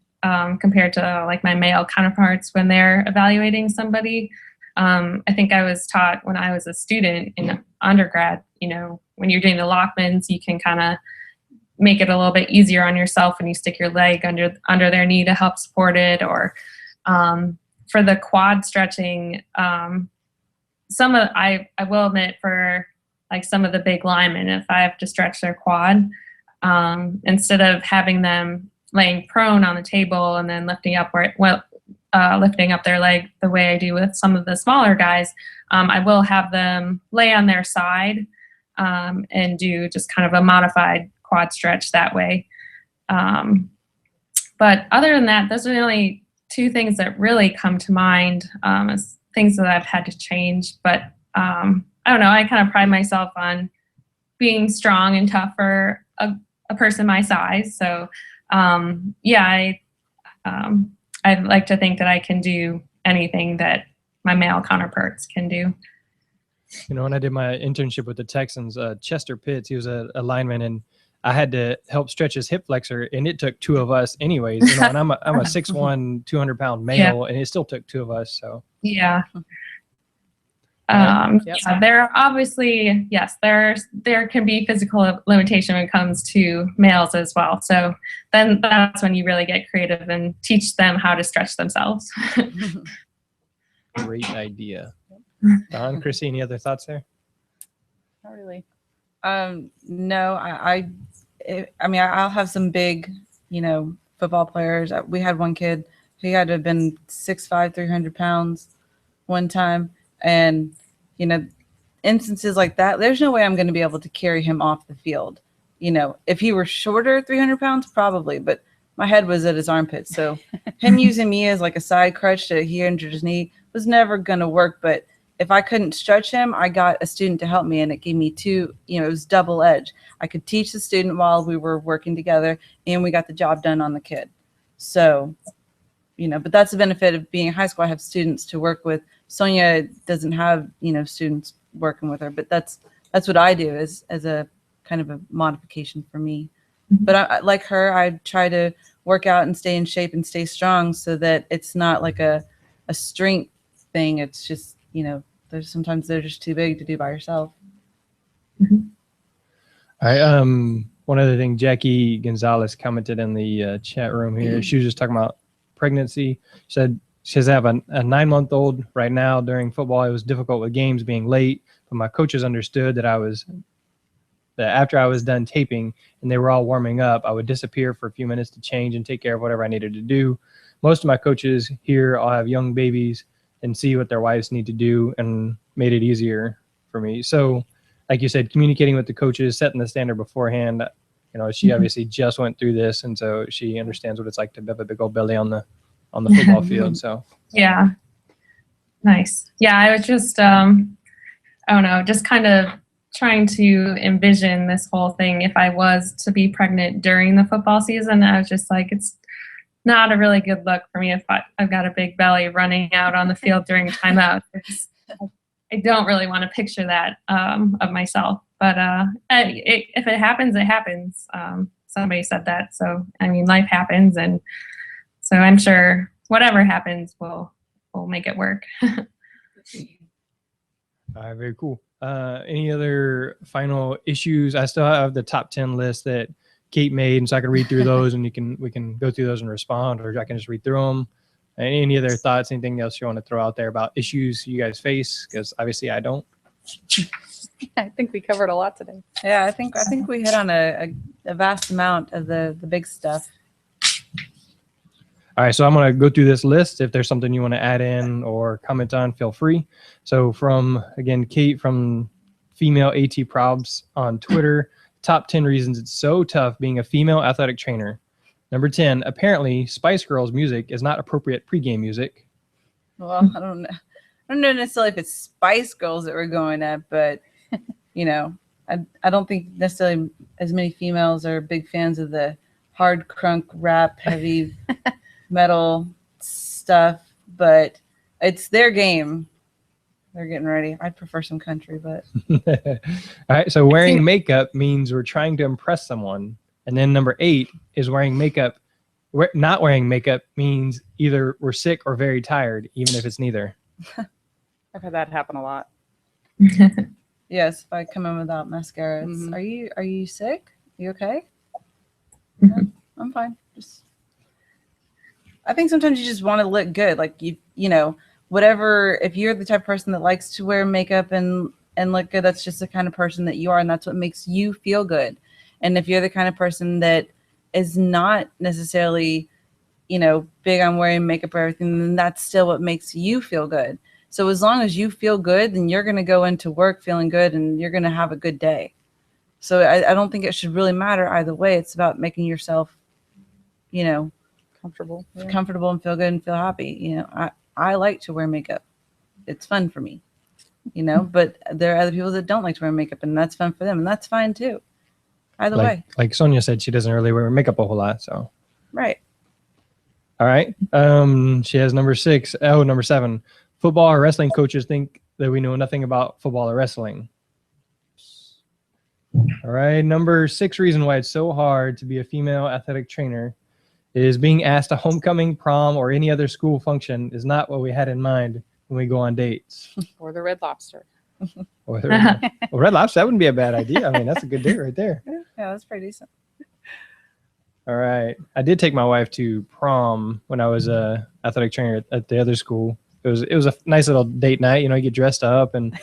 compared to like my male counterparts when they're evaluating somebody. I think I was taught when I was a student in undergrad, you know, when you're doing the Lockmans, you can kind of make it a little bit easier on yourself when you stick your leg under their knee to help support it. Or for the quad stretching, I will admit, for like some of the big linemen, if I have to stretch their quad, instead of having them laying prone on the table and then lifting up their leg the way I do with some of the smaller guys, I will have them lay on their side and do just kind of a modified quad stretch that way. But other than that, those are the only two things that really come to mind as things that I've had to change. But I don't know, I kind of pride myself on being strong and tough for a person my size. So I'd like to think that I can do anything that my male counterparts can do. You know, when I did my internship with the Texans, Chester Pitts, he was a lineman, and I had to help stretch his hip flexor, and it took two of us anyways. You know, and I'm a 6'1", 200-pound male, and it still took two of us. So yeah. Yep. Yeah, there are obviously, yes, there can be physical limitation when it comes to males as well. So then that's when you really get creative and teach them how to stretch themselves. Great idea. Don, Chrissy, any other thoughts there? Not really. No, I mean, I'll have some big, you know, football players. We had one kid who had to have been 6'5", 300 pounds one time. And, you know, instances like that, there's no way I'm going to be able to carry him off the field. You know, if he were shorter, 300 pounds, probably, but my head was at his armpits. So him using me as like a side crutch to he injured his knee was never going to work. But if I couldn't stretch him, I got a student to help me, and it gave me two, you know, it was double edge. I could teach the student while we were working together, and we got the job done on the kid. So, you know, but that's the benefit of being in high school. I have students to work with. Sonia doesn't have, you know, students working with her, but that's what I do as a kind of a modification for me. Mm-hmm. But I, like her, I try to work out and stay in shape and stay strong so that it's not like a strength thing. It's just, you know, sometimes they're just too big to do by yourself. Mm-hmm. All right. One other thing, Jackie Gonzalez commented in the chat room here. She was just talking about pregnancy. She said she has a 9-month-old right now. During football, it was difficult with games being late, but my coaches understood that after I was done taping and they were all warming up, I would disappear for a few minutes to change and take care of whatever I needed to do. Most of my coaches here all have young babies and see what their wives need to do, and made it easier for me. So, like you said, communicating with the coaches, setting the standard beforehand. You know, she obviously just went through this, and so she understands what it's like to have a big old belly on the football field. So yeah, nice. Yeah, I was just I don't know, just kind of trying to envision this whole thing. If I was to be pregnant during the football season, I was just like, it's not a really good look for me if I've got a big belly running out on the field during a timeout. I don't really want to picture that of myself. But if it happens, it happens. Somebody said that. So, I mean, life happens. And so I'm sure whatever happens, we'll make it work. All right, very cool. Any other final issues? I still have the top 10 list that Kate made, and so I can read through those, and we can go through those and respond, or I can just read through them. Any other thoughts? Anything else you want to throw out there about issues you guys face? Because obviously I don't. I think we covered a lot today. Yeah, I think we hit on a vast amount of the big stuff. All right, so I'm going to go through this list. If there's something you want to add in or comment on, feel free. So from, again, Kate from Female AT Probs on Twitter, top 10 reasons it's so tough being a female athletic trainer. Number 10, apparently Spice Girls music is not appropriate pregame music. Well, I don't know. I don't know necessarily if it's Spice Girls that we're going at, but you know, I don't think necessarily as many females are big fans of the hard crunk rap, heavy metal stuff, but it's their game. They're getting ready. I'd prefer some country, but All right. So wearing makeup means we're trying to impress someone. And then number 8 is wearing makeup. Not wearing makeup means either we're sick or very tired, even if it's neither. I've had that happen a lot. yes, if I come in without mascara, it's, Mhm. are you sick? You okay? No, I'm fine. I think sometimes you just want to look good. Like you know, whatever, if you're the type of person that likes to wear makeup and look good, that's just the kind of person that you are, and that's what makes you feel good. And if you're the kind of person that is not necessarily, you know, big on wearing makeup or everything, then that's still what makes you feel good. So as long as you feel good, then you're going to go into work feeling good and you're going to have a good day. So I don't think it should really matter either way. It's about making yourself, you know, Comfortable. Yeah. comfortable and feel good and feel happy. You know, I like to wear makeup. It's fun for me, you know, but there are other people that don't like to wear makeup, and that's fun for them, and that's fine too. Either way. Like Sonia said, she doesn't really wear makeup a whole lot. So, Right. all right. She has number 6. Oh, number 7. Football or wrestling coaches think that we know nothing about football or wrestling. All right. Number 6 reason why it's so hard to be a female athletic trainer is being asked to homecoming, prom, or any other school function is not what we had in mind when we go on dates. Or the Red Lobster. Or Red Lobster, that wouldn't be a bad idea. I mean, that's a good date right there. Yeah, that's pretty decent. All right. I did take my wife to prom when I was a athletic trainer at the other school. It was a nice little date night. You know, you get dressed up, and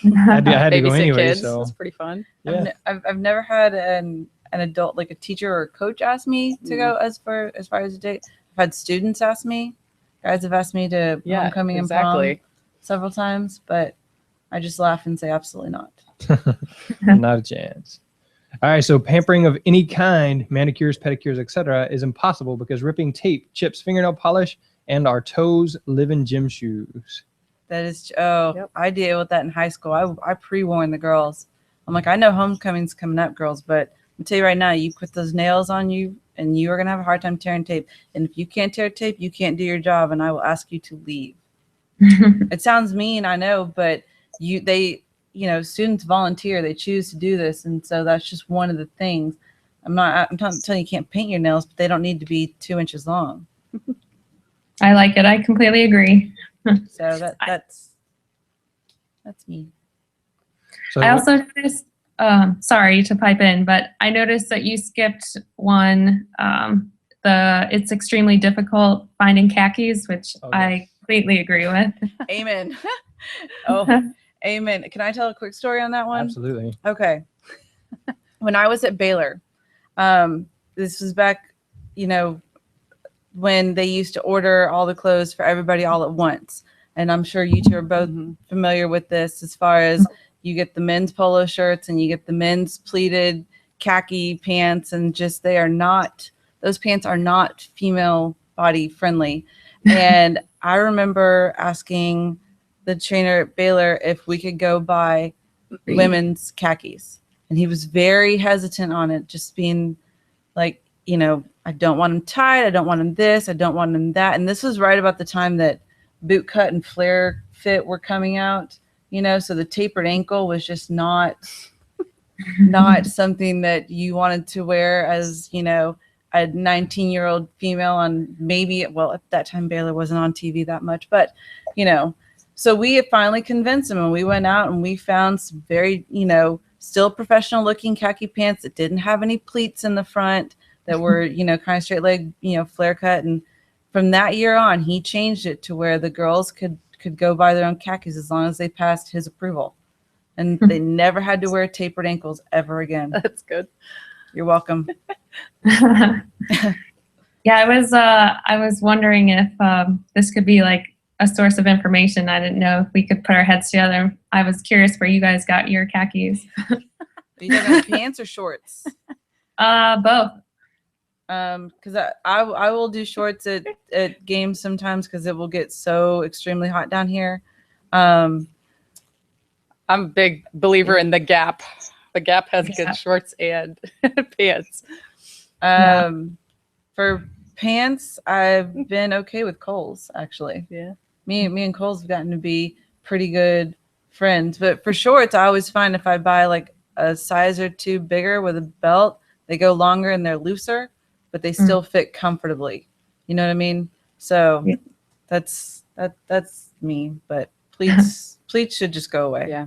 I had to go Babysit anyway. kids. So That's pretty fun. yeah. I've never had an adult, like a teacher or a coach, ask me to go as far as a date. I've had students ask me. Guys have asked me to homecoming and prom several times, but I just laugh and say absolutely not. Not a chance. All right, so pampering of any kind, manicures, pedicures, etc., is impossible because ripping tape chips fingernail polish and our toes live in gym shoes. That is, I deal with that in high school. I pre-warn the girls. I'm like, I know homecoming's coming up, girls, but I'll tell you right now, you put those nails on you and you are going to have a hard time tearing tape. And if you can't tear tape, you can't do your job, and I will ask you to leave. It sounds mean, I know, but students volunteer, they choose to do this, and so that's just one of the things. I'm not telling you can't paint your nails, but they don't need to be 2 inches long. I like it. I completely agree. So that's me. So I also noticed, sorry to pipe in, but I noticed that you skipped one, it's extremely difficult finding khakis, which I completely agree with. Amen. Amen. Can I tell a quick story on that one? Absolutely. Okay. When I was at Baylor, this was back, when they used to order all the clothes for everybody all at once. And I'm sure you two are both familiar with this, as far as you get the men's polo shirts and you get the men's pleated khaki pants, and just those pants are not female body friendly. And I remember asking the trainer at Baylor if we could go buy women's khakis. And he was very hesitant on it, just being like, I don't want them tight. I don't want them this. I don't want them that. And this was right about the time that boot cut and flare fit were coming out, so the tapered ankle was just not something that you wanted to wear as, a 19-year-old female on at that time Baylor wasn't on TV that much, but, so we finally convinced him, and we went out and we found some very, still professional looking khaki pants that didn't have any pleats in the front, that were, kind of straight leg, flare cut. And from that year on, he changed it to where the girls could go buy their own khakis as long as they passed his approval. And they never had to wear tapered ankles ever again. That's good. You're welcome. Yeah, I was wondering if this could be like a source of information. I didn't know if we could put our heads together. I was curious where you guys got your khakis. Are you talking pants or shorts? Both. Because I will do shorts at games sometimes because it will get so extremely hot down here. I'm a big believer in the Gap. The Gap has Yeah. good shorts and pants. For pants, I've been okay with Kohl's actually. Yeah. Me and Kohl's have gotten to be pretty good friends. But for shorts, I always find if I buy like a size or two bigger with a belt, they go longer and they're looser, but they still fit comfortably. You know what I mean? So Yeah. that's me. But pleats should just go away. Yeah.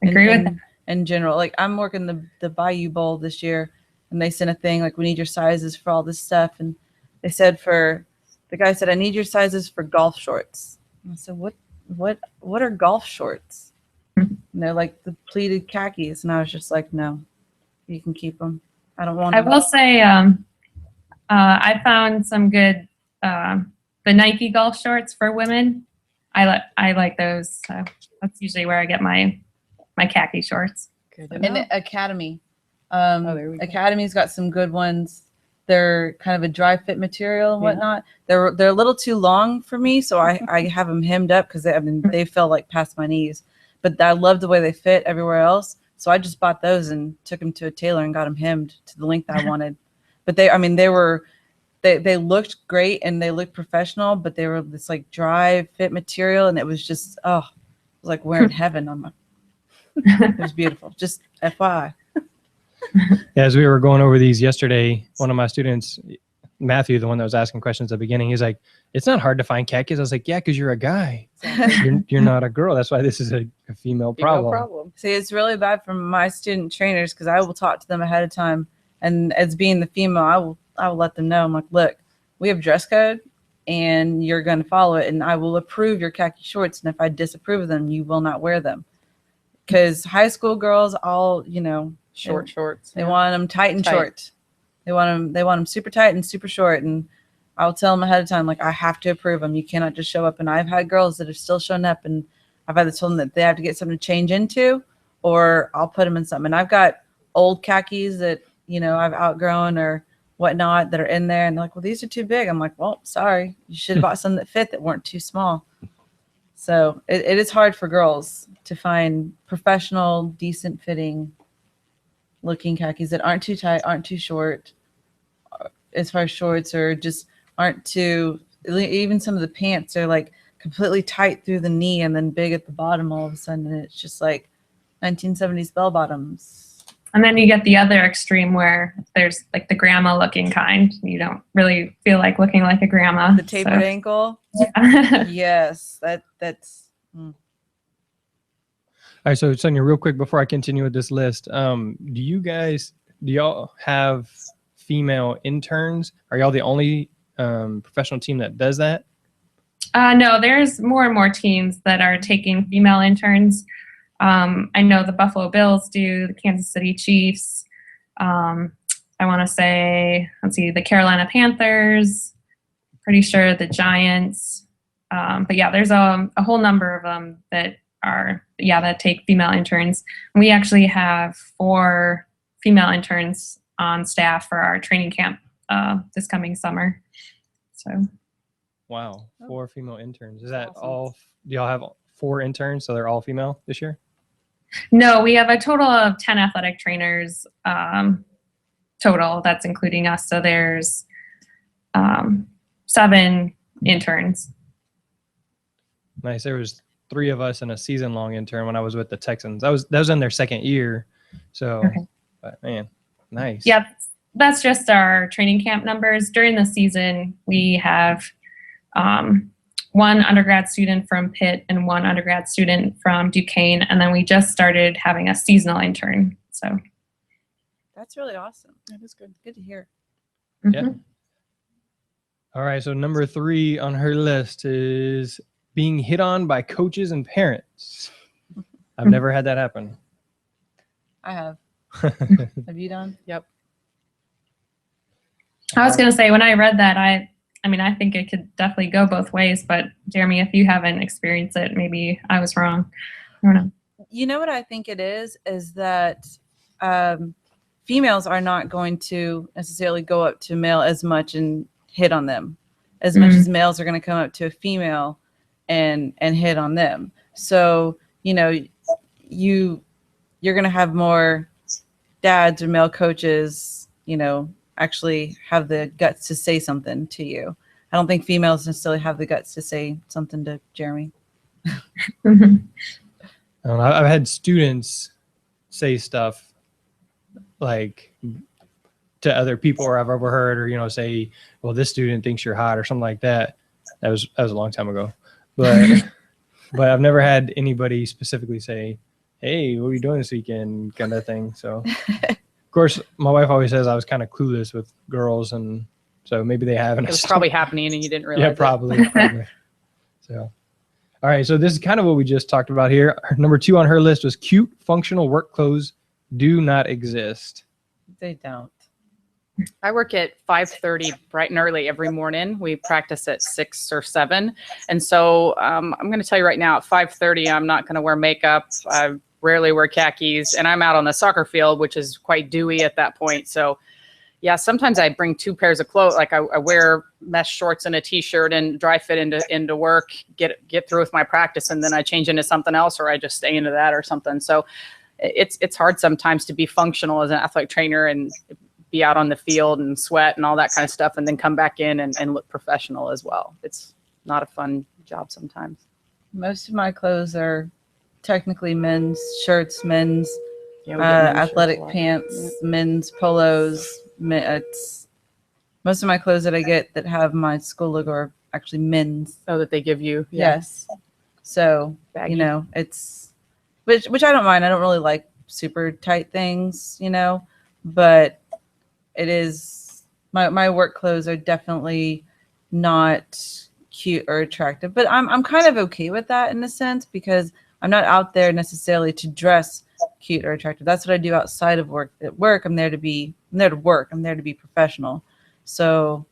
Agree with that. In general. Like I'm working the Bayou Bowl this year, and they sent a thing like we need your sizes for all this stuff, and they said the guy said I need your sizes for golf shorts. And I said what are golf shorts? And they're like the pleated khakis, and I was just like, no, you can keep them. I don't want I them. will say, I found some good, the Nike golf shorts for women. I like those. So that's usually where I get my khaki shorts. Good. And Academy. there we go. Academy's got some good ones. They're kind of a dry fit material and whatnot. They're a little too long for me, so I have them hemmed up because they fell like past my knees. But I love the way they fit everywhere else, so I just bought those and took them to a tailor and got them hemmed to the length I wanted. But they looked great and they looked professional, but they were this like dry fit material, and it was just it was like we're in heaven on my. It was beautiful. Just FYI. Yeah, as we were going over these yesterday, one of my students, Matthew, the one that was asking questions at the beginning, he's like, it's not hard to find khakis. I was like, yeah, because you're a guy. You're not a girl. That's why this is a female problem. See, it's really bad for my student trainers because I will talk to them ahead of time. And as being the female, I will let them know. I'm like, look, we have dress code and you're going to follow it. And I will approve your khaki shorts. And if I disapprove of them, you will not wear them. Because high school girls all, Short shorts. They want them tight and short. They want them super tight and super short. And I'll tell them ahead of time, like, I have to approve them. You cannot just show up. And I've had girls that have still shown up, and I've either told them that they have to get something to change into, or I'll put them in something. And I've got old khakis that, I've outgrown or whatnot that are in there. And they're like, well, these are too big. I'm like, well, sorry. You should have bought some that fit that weren't too small. So it is hard for girls to find professional, decent fitting looking khakis that aren't too tight, aren't too short, as far as shorts, or just aren't too, even some of the pants are like completely tight through the knee and then big at the bottom all of a sudden. And it's just like 1970s bell bottoms. And then you get the other extreme where there's like the grandma looking kind. You don't really feel like looking like a grandma. The tapered ankle. Yeah. Yes, that's. All right, so Sonia, real quick before I continue with this list, do y'all have female interns? Are y'all the only professional team that does that? No, there's more and more teams that are taking female interns. I know the Buffalo Bills do, the Kansas City Chiefs. I want to say, the Carolina Panthers, pretty sure the Giants. But yeah, there's a whole number of them that take female interns. And we actually have 4 female interns on staff for our training camp this coming summer. So. Wow, 4 female interns. Is that all? Do y'all have 4 interns, so they're all female this year? No, we have a total of 10 athletic trainers total. That's including us. So there's 7 interns. Nice. There was 3 of us in a season-long intern when I was with the Texans. That was in their second year. So, Okay. But man, nice. Yeah, that's just our training camp numbers. During the season, we have 1 undergrad student from Pitt and 1 undergrad student from Duquesne, and then we just started having a seasonal intern. So That's really awesome. That is good. Good to hear. Yeah. All right. So number 3 on her list is being hit on by coaches and parents. I've never had that happen. I have. Have you done? Yep. I was going to say, when I read that, I think it could definitely go both ways, but Jeremy, if you haven't experienced it, maybe I was wrong. I don't know. You know what I think it is that females are not going to necessarily go up to a male as much and hit on them as much as males are going to come up to a female and hit on them. So, you know, you're going to have more dads or male coaches, you know, actually have the guts to say something to you. I don't think females necessarily have the guts to say something to Jeremy. I've had students say stuff like to other people, or I've overheard, or, you know, say, well, this student thinks you're hot or something like that. That was a long time ago, but I've never had anybody specifically say, hey, what are you doing this weekend, kind of thing. So of course my wife always says I was kind of clueless with girls, and so maybe they haven't. It was probably happening and you didn't realize. Yeah, probably. So, all right. So this is kind of what we just talked about here. Number 2 on her list was cute, functional work clothes do not exist. They don't. I work at 5:30 bright and early every morning. We practice at 6 or 7. And so I'm going to tell you right now, at 5:30, I'm not going to wear makeup. I rarely wear khakis, and I'm out on the soccer field, which is quite dewy at that point. So yeah, sometimes I bring 2 pairs of clothes. Like I wear mesh shorts and a t-shirt and dry fit into work, get through with my practice, and then I change into something else, or I just stay into that or something. So it's hard sometimes to be functional as an athletic trainer and be out on the field and sweat and all that kind of stuff, and then come back in and look professional as well. It's not a fun job sometimes. Most of my clothes are technically men's shirts, men's Yeah, we get men's shirts athletic a lot. pants, men's polos. It's most of my clothes that I get that have my school logo are actually men's. So that they give you. Yeah. Yes. So, Baggy. you know, it's which I don't mind. I don't really like super tight things, you know, but it is my work clothes are definitely not cute or attractive, but I'm kind of okay with that in a sense, because I'm not out there necessarily to dress cute or attractive. That's what I do outside of work. At work, I'm there to work. I'm there to be professional. So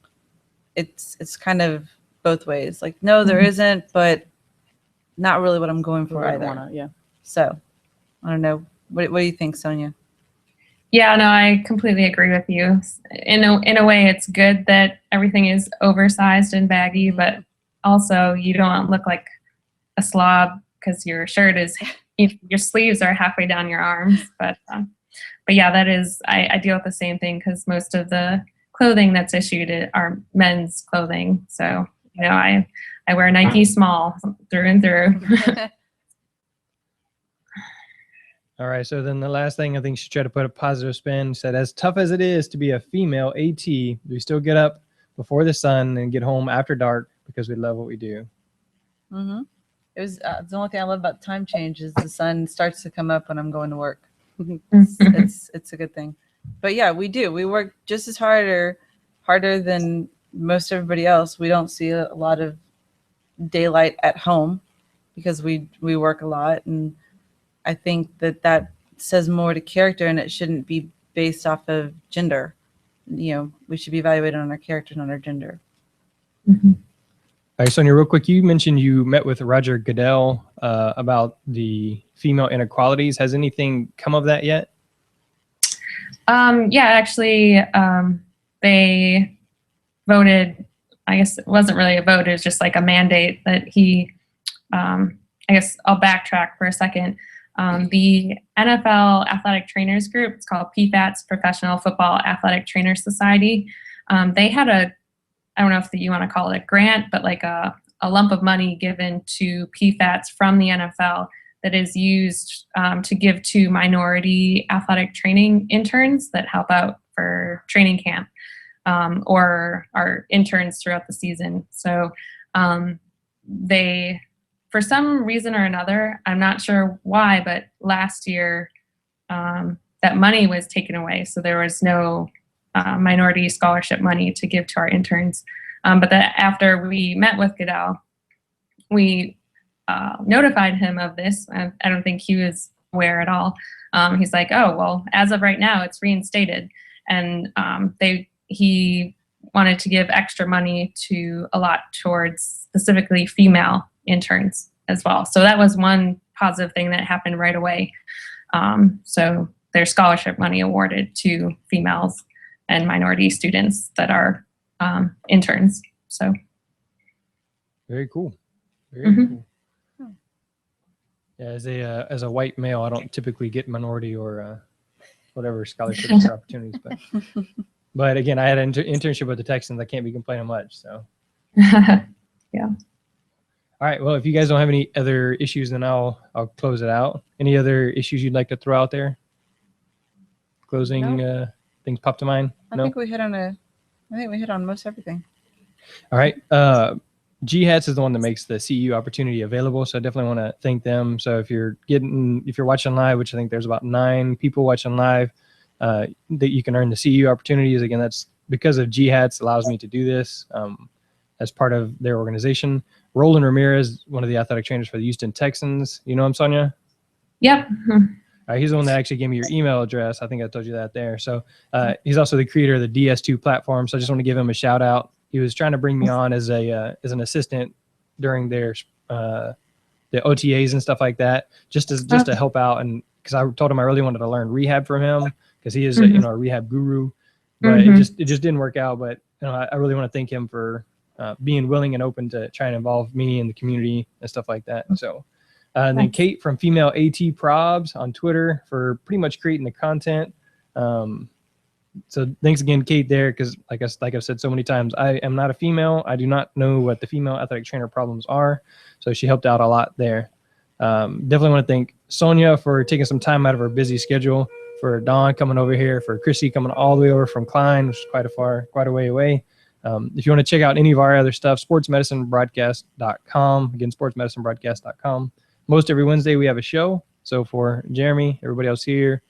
it's kind of both ways. Like, no, there isn't, but not really what I'm going for I either. wanna, yeah. So I don't know. What do you think, Sonia? Yeah, no, I completely agree with you. In a way, it's good that everything is oversized and baggy, but also you don't look like a slob because your shirt is, your sleeves are halfway down your arms. But yeah, that is, I deal with the same thing because most of the clothing that's issued are men's clothing. So, you know, I wear Nike small through and through. All right. So then the last thing, I think she tried to put a positive spin. Said, as tough as it is to be a female AT, we still get up before the sun and get home after dark because we love what we do. Mm-hmm. It was the only thing I love about time change is the sun starts to come up when I'm going to work. It's a good thing. But yeah, we do. We work just as harder than most everybody else. We don't see a lot of daylight at home because we work a lot, and I think that says more to character, and it shouldn't be based off of gender. You know, we should be evaluated on our character, not our gender. Mm-hmm. All right, Sonia, real quick, you mentioned you met with Roger Goodell about the female inequalities. Has anything come of that yet? Yeah, actually, they voted, I guess it wasn't really a vote, it was just like a mandate that he, I guess I'll backtrack for a second. The NFL Athletic Trainers Group, it's called PFATS, Professional Football Athletic Trainers Society. They had I don't know if you want to call it a grant, but like a lump of money given to PFATS from the NFL that is used to give to minority athletic training interns that help out for training camp or are interns throughout the season. So they, for some reason or another, I'm not sure why, but last year that money was taken away. So there was no minority scholarship money to give to our interns. But after we met with Goodell, we notified him of this. I don't think he was aware at all. He's like, oh, well, as of right now, it's reinstated. And he wanted to give extra money to a lot towards specifically female interns as well. So that was one positive thing that happened right away. So there's scholarship money awarded to females and minority students that are interns. So Very cool. Very Mhm. cool. Yeah, as a white male, I don't typically get minority or whatever scholarships or opportunities, but again, I had an internship with the Texans. I can't be complaining much. So, all right. Well, if you guys don't have any other issues, then I'll close it out. Any other issues you'd like to throw out there? Closing things pop to mind? I think we hit on most everything. All right. GHATS is the one that makes the CEU opportunity available. So I definitely want to thank them. So if you're watching live, which I think there's about 9 people watching live, that you can earn the CEU opportunities. Again, that's because of GHATS allows me to do this as part of their organization. Roland Ramirez, one of the athletic trainers for the Houston Texans. You know him, Sonia? Yep. He's the one that actually gave me your email address. I think I told you that there. So he's also the creator of the DS2 platform. So I just want to give him a shout out. He was trying to bring me on as an assistant during their the OTAs and stuff like that, just to help out. And because I told him I really wanted to learn rehab from him because he is a rehab guru, but it just didn't work out. But I really want to thank him for being willing and open to try and involve me in the community and stuff like that. So. And then Kate from Female AT Probs on Twitter for pretty much creating the content. So thanks again, Kate, there, because like I've said so many times, I am not a female. I do not know what the female athletic trainer problems are. So she helped out a lot there. Definitely want to thank Sonia for taking some time out of her busy schedule, for Dawn coming over here, for Chrissy coming all the way over from Klein, which is quite a way away. If you want to check out any of our other stuff, sportsmedicinebroadcast.com. Again, sportsmedicinebroadcast.com. Most every Wednesday we have a show. So for Jeremy, everybody else here,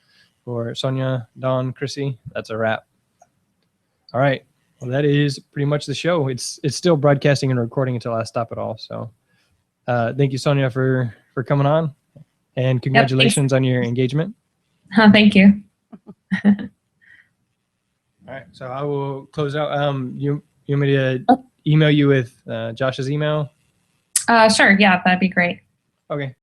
for Sonia, Dawn, Chrissy, that's a wrap. All right. Well, that is pretty much the show. It's still broadcasting and recording until I stop it all. So thank you, Sonia, for coming on. And congratulations on your engagement. Thank you. All right. So I will close out. You want me to email you with Josh's email? Sure. Yeah, that'd be great. Okay.